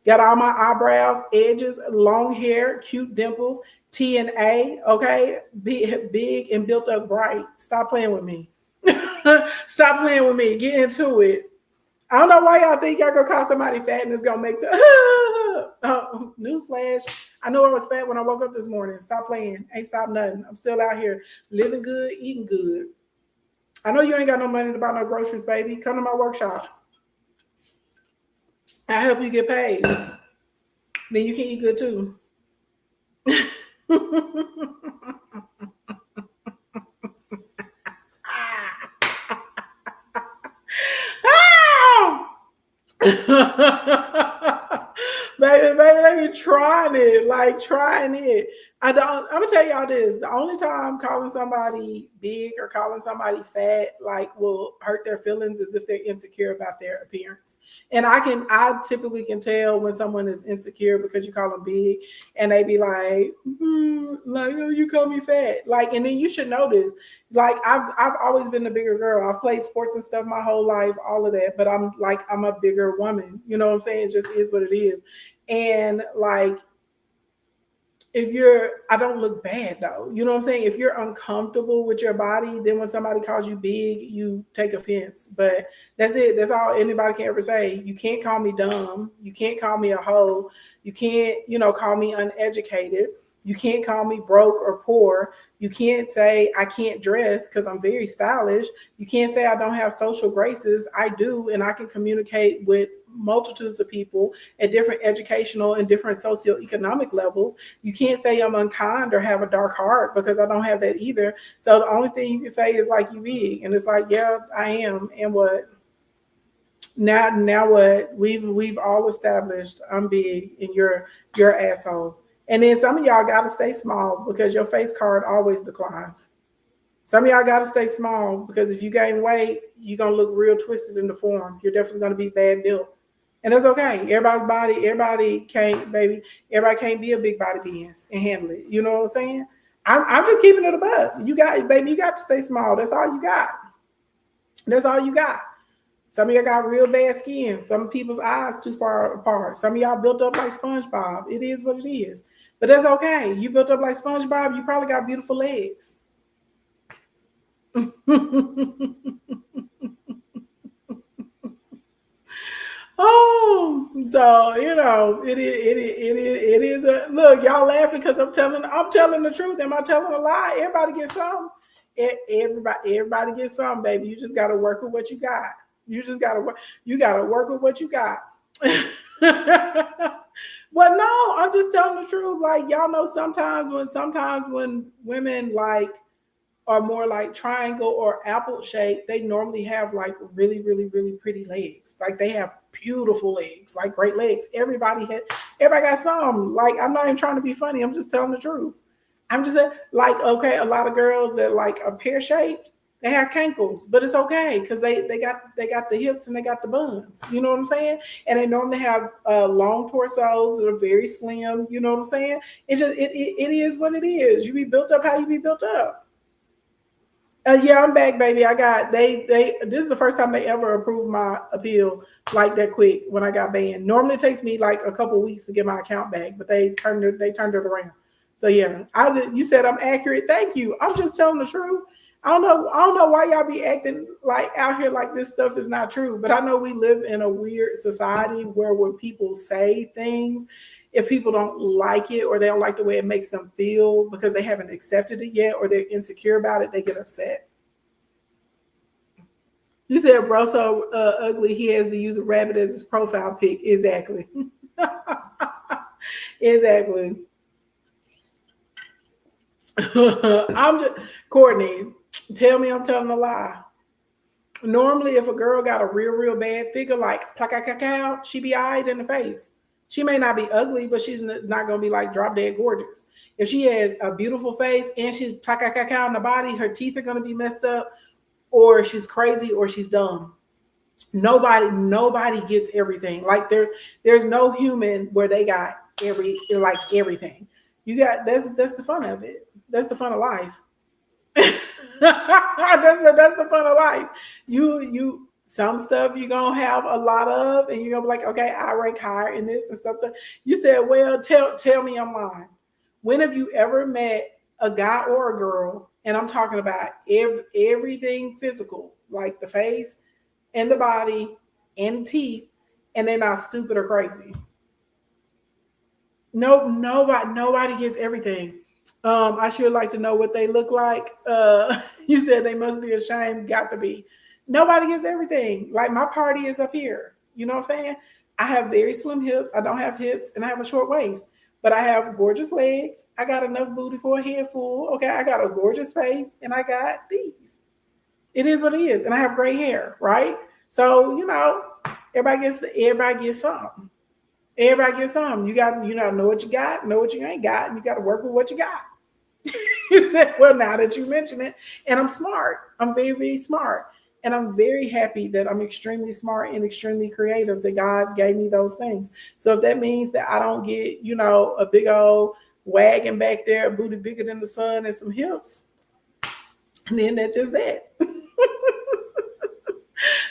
[SPEAKER 1] Got all my eyebrows, edges, long hair, cute dimples, T and A, okay? Big and built up bright. Stop playing with me. Stop playing with me. Get into it. I don't know why y'all think y'all gonna call somebody fat and it's gonna make newsflash. I know I was fat when I woke up this morning. Stop playing. Ain't stop nothing. I'm still out here living good, eating good. I know you ain't got no money to buy no groceries, baby. Come to my workshops. I help you get paid. Then you can eat good too. baby, they be trying it. I'm gonna tell y'all this. The only time calling somebody big or calling somebody fat will hurt their feelings is if they're insecure about their appearance. And I typically can tell when someone is insecure because you call them big and they be like, oh, you call me fat. And then you should know this. I've always been the bigger girl. I've played sports and stuff my whole life, all of that, but I'm a bigger woman. You know what I'm saying? It just is what it is. And I don't look bad though. You know what I'm saying? If you're uncomfortable with your body, then when somebody calls you big, you take offense. But that's it. That's all anybody can ever say. You can't call me dumb. You can't call me a hoe. You can't, call me uneducated. You can't call me broke or poor. You can't say I can't dress because I'm very stylish. You can't say I don't have social graces. I do, and I can communicate with multitudes of people at different educational and different socioeconomic levels. You can't say I'm unkind or have a dark heart because I don't have that either. So the only thing you can say is you big, and it's yeah, I am. And what? Now what? We've all established I'm big and you're asshole. And then some of y'all got to stay small because your face card always declines. Some of y'all got to stay small because if you gain weight, you're going to look real twisted in the form. You're definitely going to be bad built. And that's okay. Everybody can't be a big body beings and handle it. You know what I'm saying? I'm just keeping it above. You got to stay small. That's all you got. That's all you got. Some of y'all got real bad skin. Some people's eyes too far apart. Some of y'all built up like SpongeBob. It is what it is. But that's okay. You built up like SpongeBob, you probably got beautiful legs. Oh, so it is. Look, y'all laughing because I'm telling the truth. Am I telling a lie? Everybody gets some. Everybody gets some, baby. You just got to work with what you got. You just got to work. You got to work with what you got. Well, no, I'm just telling the truth. Like y'all know, sometimes when women like are more like triangle or apple shape, they normally have like really, really, really pretty legs. Like they have beautiful legs, like great legs. Everybody got some. Like I'm not even trying to be funny. I'm just telling the truth. I'm just like okay, a lot of girls that like are pear shaped, they have cankles, but it's okay because they got the hips and they got the buns. You know what I'm saying? And they normally have long torsos that are very slim. You know what I'm saying? It is what it is. You be built up how you be built up. Yeah, I'm back, baby. I got they. This is the first time they ever approved my appeal like that quick when I got banned. Normally it takes me like a couple weeks to get my account back, but they turned it around. So yeah, you said I'm accurate. Thank you. I'm just telling the truth. I don't know why y'all be acting like out here like this stuff is not true, but I know we live in a weird society where when people say things, if people don't like it or they don't like the way it makes them feel because they haven't accepted it yet or they're insecure about it, they get upset. You said, bro, so ugly he has to use a rabbit as his profile pic. Exactly. Exactly. I'm just Courtney. Tell me I'm telling a lie. Normally, if a girl got a real bad figure like cow, she be eyed in the face. She may not be ugly, but she's not gonna be like drop dead gorgeous. If she has a beautiful face and she's cow in the body, her teeth are gonna be messed up, or she's crazy, or she's dumb. Nobody gets everything. Like there's no human where they got everything. You got that's the fun of it. That's the fun of life. That's the fun of life. You some stuff you're gonna have a lot of, and you're gonna be like, okay, I rank higher in this and stuff. You said, well, tell me I'm lying. When have you ever met a guy or a girl, and I'm talking about everything physical, like the face and the body and teeth, and they're not stupid or crazy? No, nobody gets everything. I sure like to know what they look like. You said they must be ashamed. Got to be. Nobody gets everything. Like my party is up here. You know what I'm saying? I have very slim hips. I don't have hips, and I have a short waist. But I have gorgeous legs. I got enough booty for a head full. Okay, I got a gorgeous face, and I got these. It is what it is, and I have gray hair, right? So everybody gets something. Everybody gets some. You got, know what you got, know what you ain't got, and you got to work with what you got. You said, well, now that you mention it, and I'm smart. I'm very, very smart. And I'm very happy that I'm extremely smart and extremely creative, that God gave me those things. So if that means that I don't get, a big old wagon back there, a booty bigger than the sun, and some hips, then that's just that.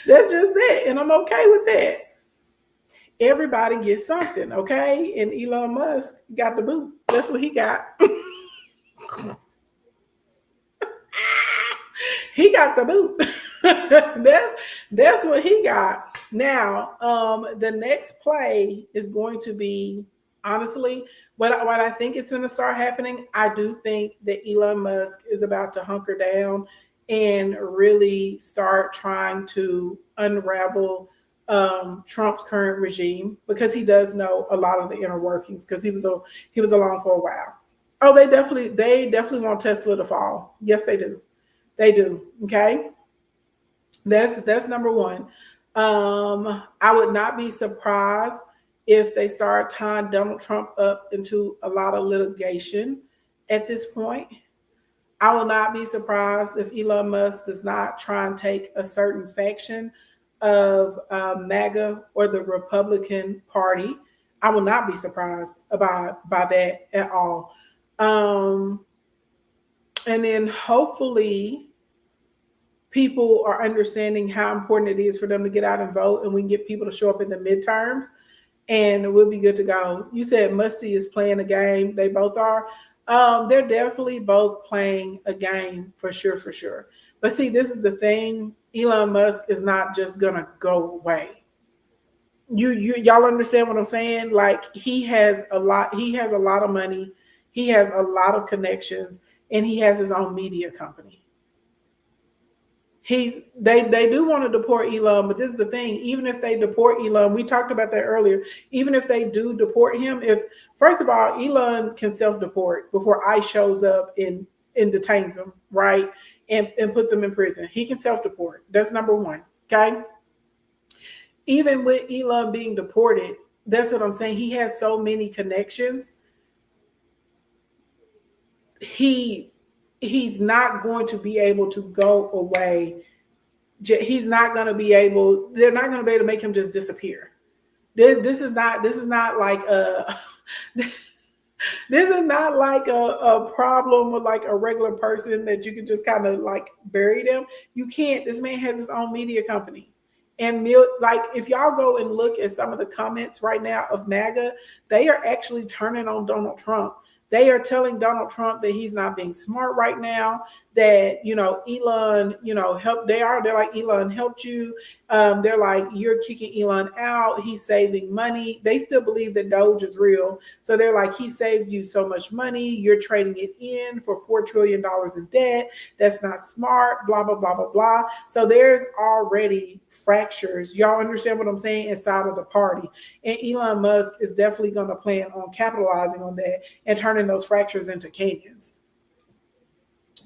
[SPEAKER 1] That's just that. And I'm okay with that. Everybody gets something, okay? And Elon Musk got the boot. That's what he got. He got the boot. That's what he got. Now, the next play is going to be, honestly, what I think is going to start happening. I do think that Elon Musk is about to hunker down and really start trying to unravel Trump's current regime, because he does know a lot of the inner workings, because he was along for a while. Oh, they definitely want Tesla to fall. Yes, they do. They do. Okay. That's number one. I would not be surprised if they start tying Donald Trump up into a lot of litigation at this point. I will not be surprised if Elon Musk does not try and take a certain faction of MAGA or the Republican Party. I will not be surprised by that at all. And then hopefully people are understanding how important it is for them to get out and vote, and we can get people to show up in the midterms, and we'll be good to go. You said Musty is playing a game. They both are. They're definitely both playing a game for sure, for sure. But see, this is the thing. Elon Musk is not just gonna go away. Y'all understand what I'm saying? Like he has a lot. He has a lot of money. He has a lot of connections, and he has his own media company. They do want to deport Elon, but this is the thing. Even if they deport Elon, we talked about that earlier. Even if they do deport him, if first of all, Elon can self-deport before ICE shows up and detains him, right? And puts him in prison. He can self-deport. That's number one. Okay. Even with Elon being deported, that's what I'm saying. He has so many connections. He's not going to be able to go away. He's not going to be able. They're not going to be able to make him just disappear. This is not like a. This is not like a problem with like a regular person that you can just kind of like bury them. You can't. This man has his own media company. And like if y'all go and look at some of the comments right now of MAGA, they are actually turning on Donald Trump. They are telling Donald Trump that he's not being smart right now, that, Elon, they're like, Elon helped you. They're like, you're kicking Elon out. He's saving money. They still believe that Doge is real. So they're like, he saved you so much money. You're trading it in for $4 trillion in debt. That's not smart, blah, blah, blah, blah, blah. So there's already fractures. Y'all understand what I'm saying? Inside of the party. And Elon Musk is definitely going to plan on capitalizing on that and turning those fractures into canyons.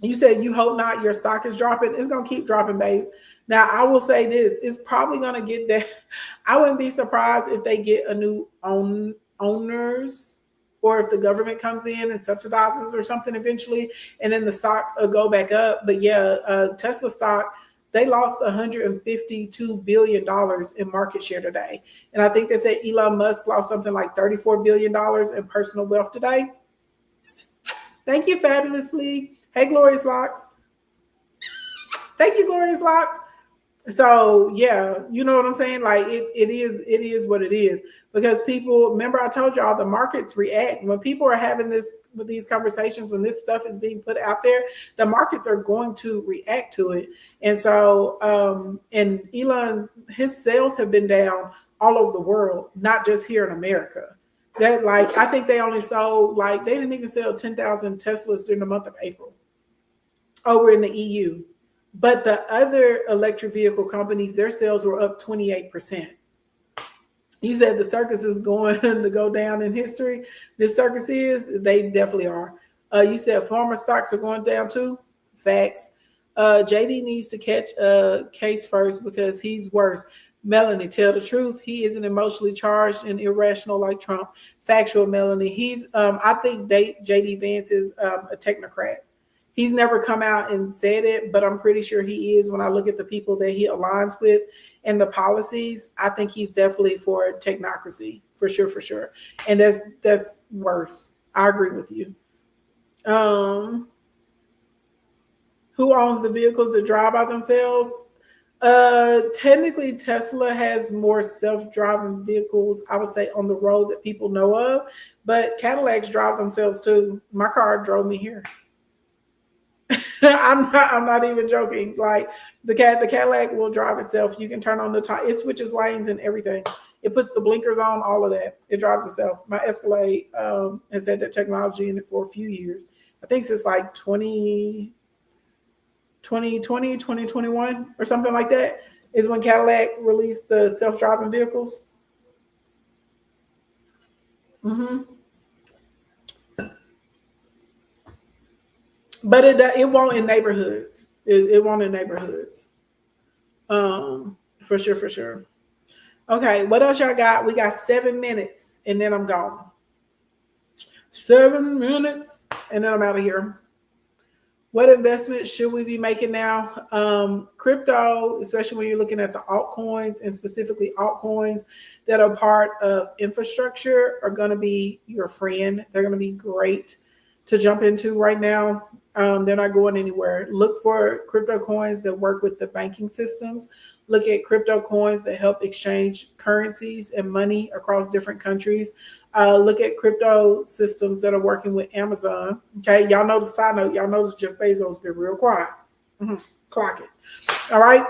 [SPEAKER 1] You said you hope not your stock is dropping. It's going to keep dropping, babe. Now, I will say this. It's probably going to get there. I wouldn't be surprised if they get a new owners, or if the government comes in and subsidizes or something eventually, and then the stock will go back up. But yeah, Tesla stock, they lost $152 billion in market share today. And I think they said Elon Musk lost something like $34 billion in personal wealth today. Thank you, fabulously. Hey, Glorious Locks. Thank you, Glorious Locks. So yeah, you know what I'm saying? Like it is what it is, because people, remember I told y'all the markets react when people are having these conversations, when this stuff is being put out there, the markets are going to react to it. And so and Elon, his sales have been down all over the world, not just here in America. That like, I think they only sold, like they didn't even sell 10,000 Teslas during the month of April over in the EU. But the other electric vehicle companies, their sales were up 28%. You said the circus is going to go down in history. This circus is, they definitely are. You said farmer stocks are going down too. Facts. JD needs to catch a case first because he's worse. Melanie, tell the truth. He isn't emotionally charged and irrational like Trump. Factual, Melanie. He's, I think JD Vance is a technocrat. He's never come out and said it, but I'm pretty sure he is. When I look at the people that he aligns with and the policies, I think he's definitely for technocracy, for sure. And that's worse. I agree with you. Who owns the vehicles that drive by themselves? Technically, Tesla has more self-driving vehicles, I would say, on the road that people know of, but Cadillacs drive themselves too. My car drove me here. I'm not even joking. Like the Cadillac will drive itself. You can turn on the top. It switches lanes and everything. It puts the blinkers on, all of that. It drives itself. My Escalade has had that technology in it for a few years. I think since like 2020, 2021 or something like that is when Cadillac released the self-driving vehicles. Mm-hmm. But it won't in neighborhoods. It won't in neighborhoods. For sure. Okay, what else y'all got? We got 7 minutes and then I'm gone. 7 minutes and then I'm out of here. What investments should we be making now? Crypto, especially when you're looking at the altcoins, and specifically altcoins that are part of infrastructure, are going to be your friend. They're going to be great to jump into right now. They're not going anywhere. Look for crypto coins that work with the banking systems. Look at crypto coins that help exchange currencies and money across different countries. Look at crypto systems that are working with Amazon. Okay, y'all know the side note. Y'all notice Jeff Bezos been real quiet. Clock it. All right.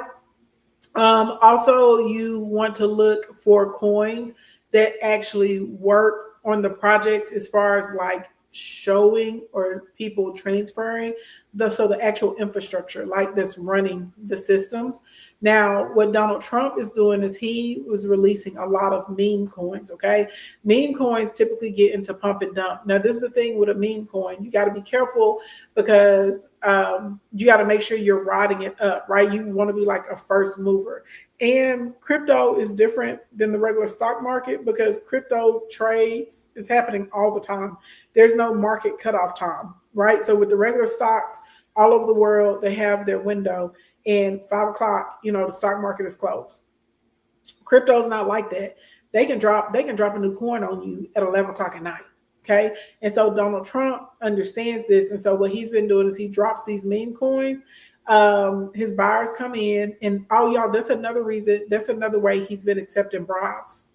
[SPEAKER 1] Also, you want to look for coins that actually work on the projects as far as like showing or people transferring the actual infrastructure like that's running the systems. Now what Donald Trump is doing is he was releasing a lot of meme coins. Okay, meme coins typically get into pump and dump. Now this is the thing with a meme coin, you got to be careful because you got to make sure you're riding it up, right? You want to be like a first mover. And crypto is different than the regular stock market because crypto trades is happening all the time. There's no market cutoff time, right? So with the regular stocks all over the world, they have their window, and 5 o'clock, the stock market is closed. Crypto's not like that. They can drop a new coin on you at 11 o'clock at night. Okay. And so Donald Trump understands this. And so what he's been doing is he drops these meme coins. His buyers come in, and oh y'all, that's another reason, that's another way he's been accepting bribes.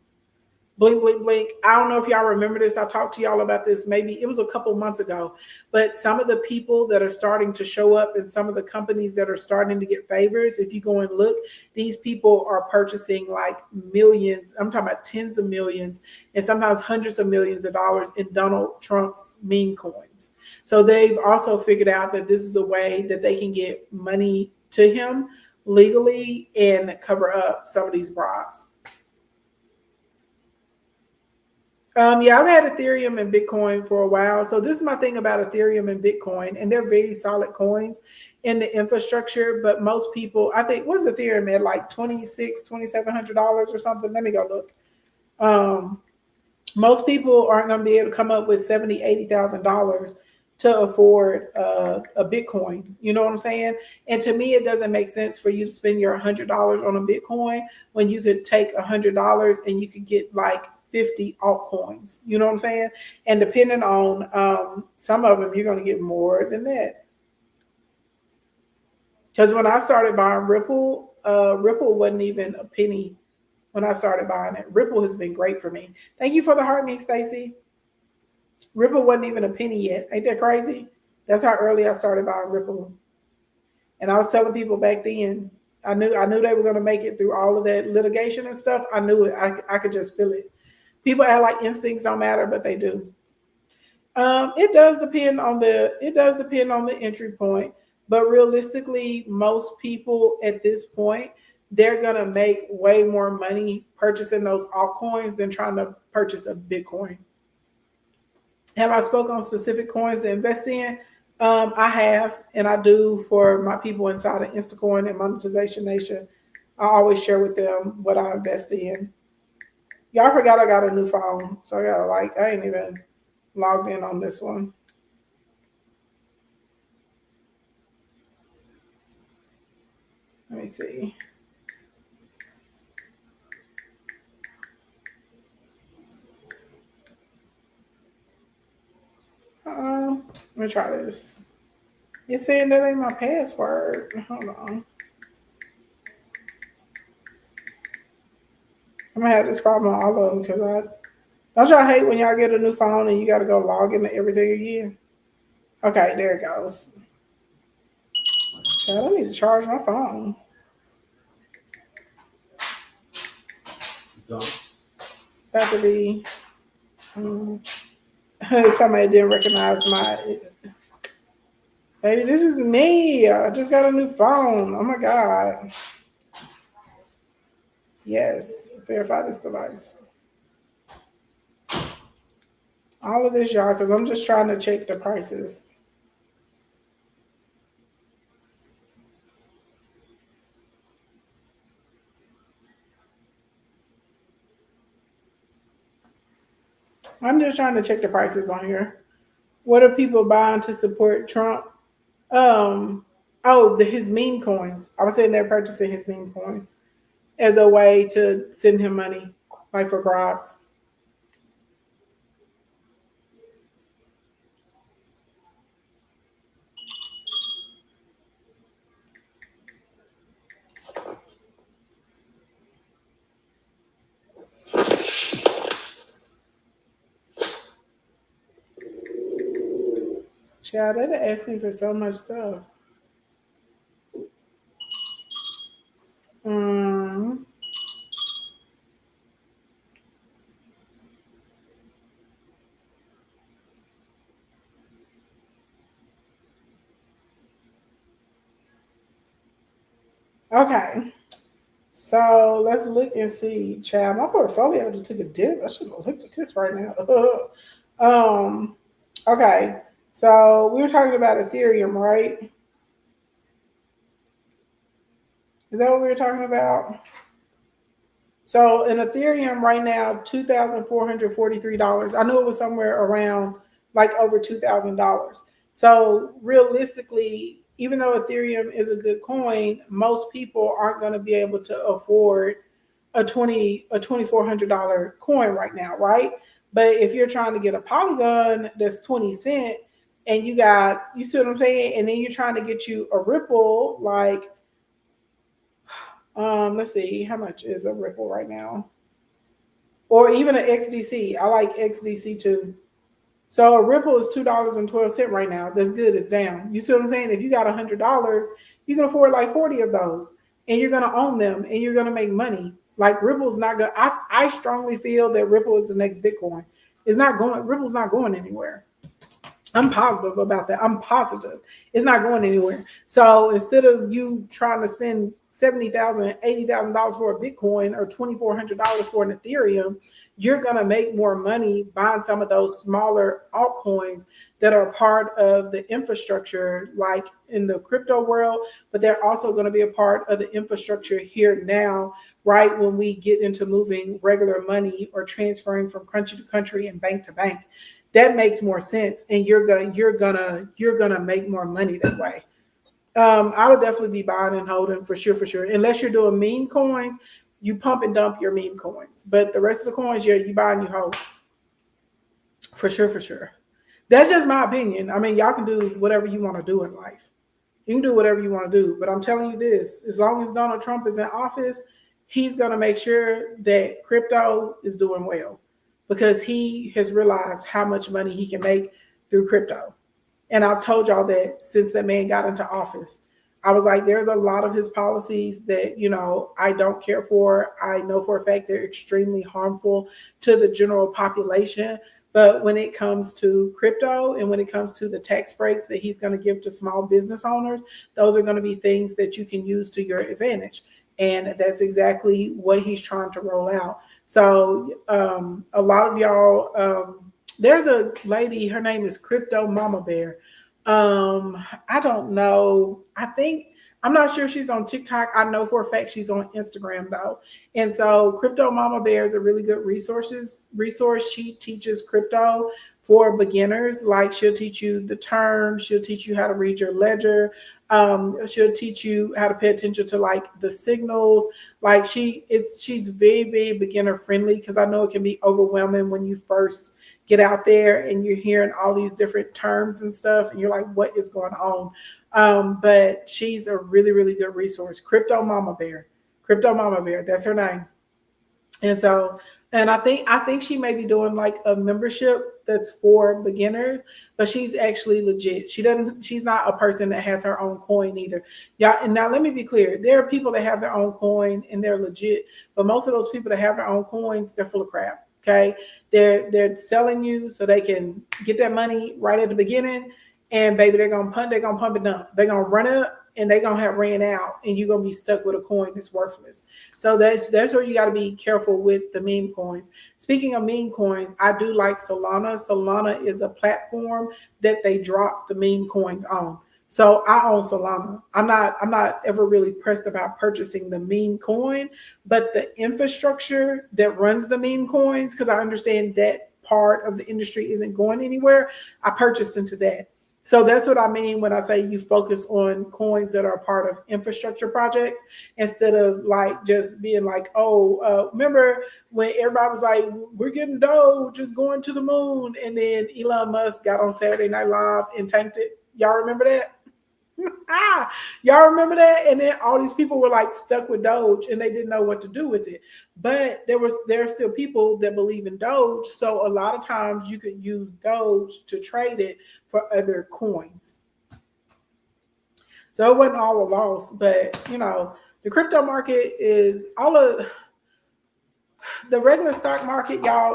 [SPEAKER 1] Blink, blink, blink. I don't know if y'all remember this. I talked to y'all about this. Maybe it was a couple months ago, but some of the people that are starting to show up and some of the companies that are starting to get favors, if you go and look, these people are purchasing like millions. I'm talking about tens of millions and sometimes hundreds of millions of dollars in Donald Trump's meme coins. So they've also figured out that this is a way that they can get money to him legally and cover up some of these bribes. Yeah, I've had Ethereum and Bitcoin for a while. So this is my thing about Ethereum and Bitcoin, and they're very solid coins in the infrastructure. But most people, I think, what's Ethereum at, like $2,700 or something? Let me go look. Most people aren't going to be able to come up with $70,000, $80,000 to afford a Bitcoin. You know what I'm saying? And to me, it doesn't make sense for you to spend your $100 on a Bitcoin when you could take $100 and you could get like 50 altcoins. You know what I'm saying? And depending on some of them, you're going to get more than that. Because when I started buying Ripple, Ripple wasn't even a penny when I started buying it. Ripple has been great for me. Thank you for the heart, me, Stacy. Ripple wasn't even a penny yet. Ain't that crazy? That's how early I started buying Ripple. And I was telling people back then, I knew they were going to make it through all of that litigation and stuff. I knew it. I could just feel it. People act like instincts don't matter, but they do. It does depend on the entry point, but realistically, most people at this point, they're gonna make way more money purchasing those altcoins than trying to purchase a Bitcoin. Have I spoken on specific coins to invest in? I have, and I do for my people inside of Instacoin and Monetization Nation. I always share with them what I invest in. Y'all forgot I got a new phone, so I ain't even logged in on this one. Let me see. Let me try this. It's saying that ain't my password. Hold on. I'm gonna have this problem on all of them because don't y'all hate when y'all get a new phone and you gotta go log into everything again? Okay, there it goes. Child, I need to charge my phone. That could be. Somebody didn't recognize my. Baby, this is me. I just got a new phone. Oh my God. Yes, verify this device. All of this, y'all, because I'm just trying to check the prices. I'm just trying to check the prices on here. What are people buying to support Trump? His meme coins. I was sitting there purchasing his meme coins as a way to send him money, like for bribes. Child, they asked me for so much stuff. Okay. So let's look and see. Child, my portfolio just took a dip. I should have looked at this right now. um, okay. So we were talking about Ethereum, right? Is that what we were talking about? So in Ethereum right now, $2,443. I knew it was somewhere around like over $2,000. So realistically, even though Ethereum is a good coin, most people aren't going to be able to afford a $2,400 coin right now, right? But if you're trying to get a Polygon that's 20 cent, and you see what I'm saying, and then you're trying to get you a Ripple, like let's see, how much is a Ripple right now? Or even an XDC. I like XDC too. So a Ripple is $2.12 right now. That's good. It's down. You see what I'm saying? If you got $100, you can afford like 40 of those, and you're gonna own them, and you're gonna make money. Like Ripple's not good. I strongly feel that Ripple is the next Bitcoin. It's not going. Ripple's not going anywhere. I'm positive about that. I'm positive it's not going anywhere. So instead of you trying to spend $70,000, $80,000 for a Bitcoin or $2,400 for an Ethereum, you're gonna make more money buying some of those smaller altcoins that are part of the infrastructure, like in the crypto world, but they're also going to be a part of the infrastructure here now, right? When we get into moving regular money or transferring from country to country and bank to bank, that makes more sense, and you're gonna make more money that way. I would definitely be buying and holding for sure. Unless you're doing meme coins, you pump and dump your meme coins. But the rest of the coins, yeah, you buy and you hold for sure. That's just my opinion. I mean, y'all can do whatever you want to do in life. You can do whatever you want to do. But I'm telling you this: as long as Donald Trump is in office, he's gonna make sure that crypto is doing well, because he has realized how much money he can make through crypto. And I've told y'all that since that man got into office. I was like, there's a lot of his policies that, I don't care for. I know for a fact they're extremely harmful to the general population. But when it comes to crypto and when it comes to the tax breaks that he's going to give to small business owners, those are going to be things that you can use to your advantage. And that's exactly what he's trying to roll out. So a lot of y'all, there's a lady, her name is Crypto Mama Bear. I don't know. I'm not sure if she's on TikTok. I know for a fact she's on Instagram though. And so Crypto Mama Bear is a really good resource. She teaches crypto for beginners. Like, she'll teach you the terms, she'll teach you how to read your ledger. She'll teach you how to pay attention to like the signals. Like she's very, very beginner friendly, because I know it can be overwhelming when you first get out there and you're hearing all these different terms and stuff, and you're like, what is going on? But she's a really, really good resource. Crypto Mama Bear, that's her name. And so, and I think she may be doing like a membership that's for beginners, but she's actually legit. She's not a person that has her own coin either. Yeah, and now let me be clear. There are people that have their own coin and they're legit, but most of those people that have their own coins, they're full of crap. Okay, they're selling you so they can get that money right at the beginning, and baby, they're gonna pump it down. They're gonna run it up, and they're gonna have ran out, and you're gonna be stuck with a coin that's worthless. So that's where you got to be careful with the meme coins. Speaking of meme coins, I do like Solana. Solana is a platform that they drop the meme coins on. So I own Solana. I'm not ever really pressed about purchasing the meme coin, but the infrastructure that runs the meme coins, because I understand that part of the industry isn't going anywhere, I purchased into that. So that's what I mean when I say you focus on coins that are part of infrastructure projects, instead of like just being like, remember when everybody was like, we're getting Doge, just going to the moon, and then Elon Musk got on Saturday Night Live and tanked it. Y'all remember that? Y'all remember that? And then all these people were like stuck with Doge and they didn't know what to do with it. But there are still people that believe in Doge. So a lot of times you could use Doge to trade it for other coins. So it wasn't all a loss, but the crypto market is all of the regular stock market, y'all,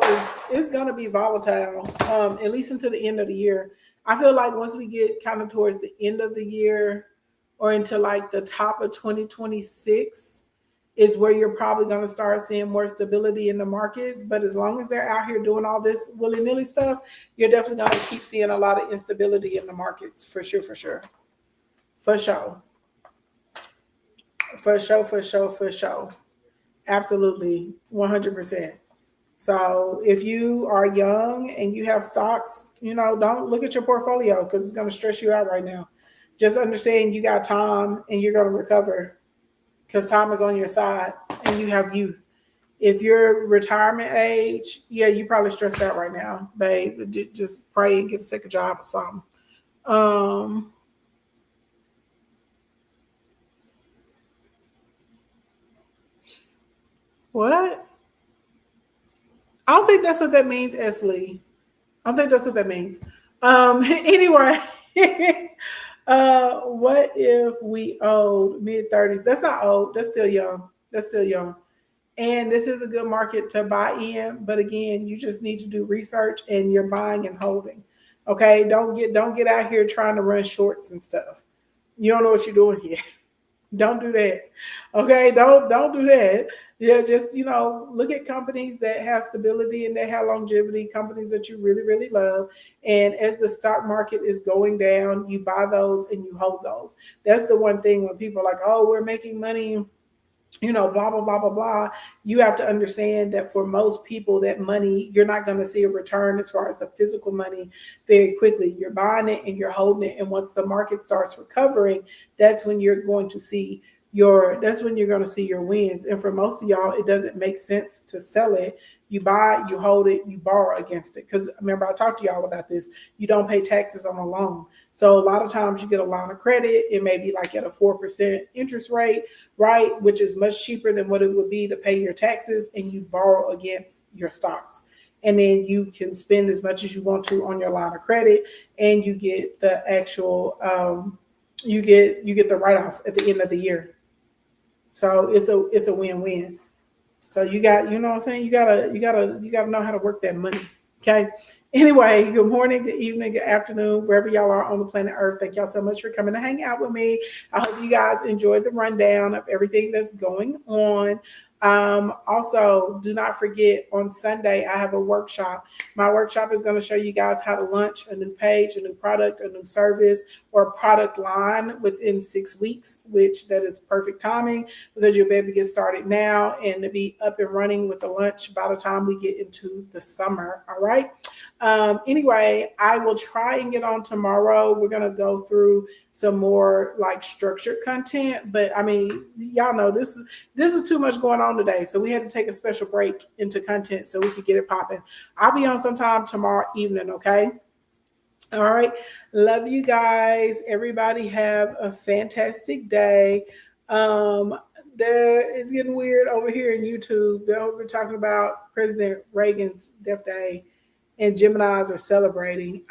[SPEAKER 1] is gonna be volatile, at least until the end of the year. I feel like once we get kind of towards the end of the year, or into like the top of 2026 is where you're probably going to start seeing more stability in the markets. But as long as they're out here doing all this willy-nilly stuff, you're definitely going to keep seeing a lot of instability in the markets, for sure, for sure. For sure. For sure, for sure, for sure. Absolutely, 100%. So if you are young and you have stocks, don't look at your portfolio because it's going to stress you out right now. Just understand you got time and you're going to recover because time is on your side and you have youth. If you're retirement age, yeah, you probably stressed out right now, babe. Just pray and get a second job or something. What? I don't think that's what that means, Esley. I don't think that's what that means. Anyway, what if we owed mid-30s? That's not old. That's still young. That's still young. And this is a good market to buy in, but again, you just need to do research and you're buying and holding. Okay, don't get out here trying to run shorts and stuff. You don't know what you're doing here. Don't do that. Okay, don't do that. Yeah, just look at companies that have stability and that have longevity, companies that you really, really love. And as the stock market is going down, you buy those and you hold those. That's the one thing when people are like, oh, we're making money, blah, blah, blah, blah, blah. You have to understand that for most people, that money, you're not going to see a return as far as the physical money very quickly. You're buying it and you're holding it. And once the market starts recovering, that's when you're going to see your wins. And for most of y'all, it doesn't make sense to sell it. You buy, you hold it, you borrow against it. Because remember, I talked to y'all about this. You don't pay taxes on a loan. So a lot of times you get a line of credit. It may be like at a 4% interest rate, right? Which is much cheaper than what it would be to pay your taxes, and you borrow against your stocks. And then you can spend as much as you want to on your line of credit, and you get the actual you get the write-off at the end of the year. So it's a win-win. So you got, what I'm saying? You gotta know how to work that money. Okay. Anyway, good morning, good evening, good afternoon, wherever y'all are on the planet Earth. Thank y'all so much for coming to hang out with me. I hope you guys enjoyed the rundown of everything that's going on. Also, do not forget on Sunday, I have a workshop. My workshop is going to show you guys how to launch a new page, a new product, a new service, or product line within 6 weeks, which that is perfect timing because you'll be able to get started now and to be up and running with the launch by the time we get into the summer. All right. Anyway, I will try and get on tomorrow. We're going to go through some more like structured content, but I mean, y'all know this is too much going on today. So we had to take a special break into content so we could get it popping. I'll be on sometime tomorrow evening. Okay. All right. Love you guys. Everybody have a fantastic day. It's getting weird over here in YouTube. We're talking about President Reagan's death day and Geminis are celebrating.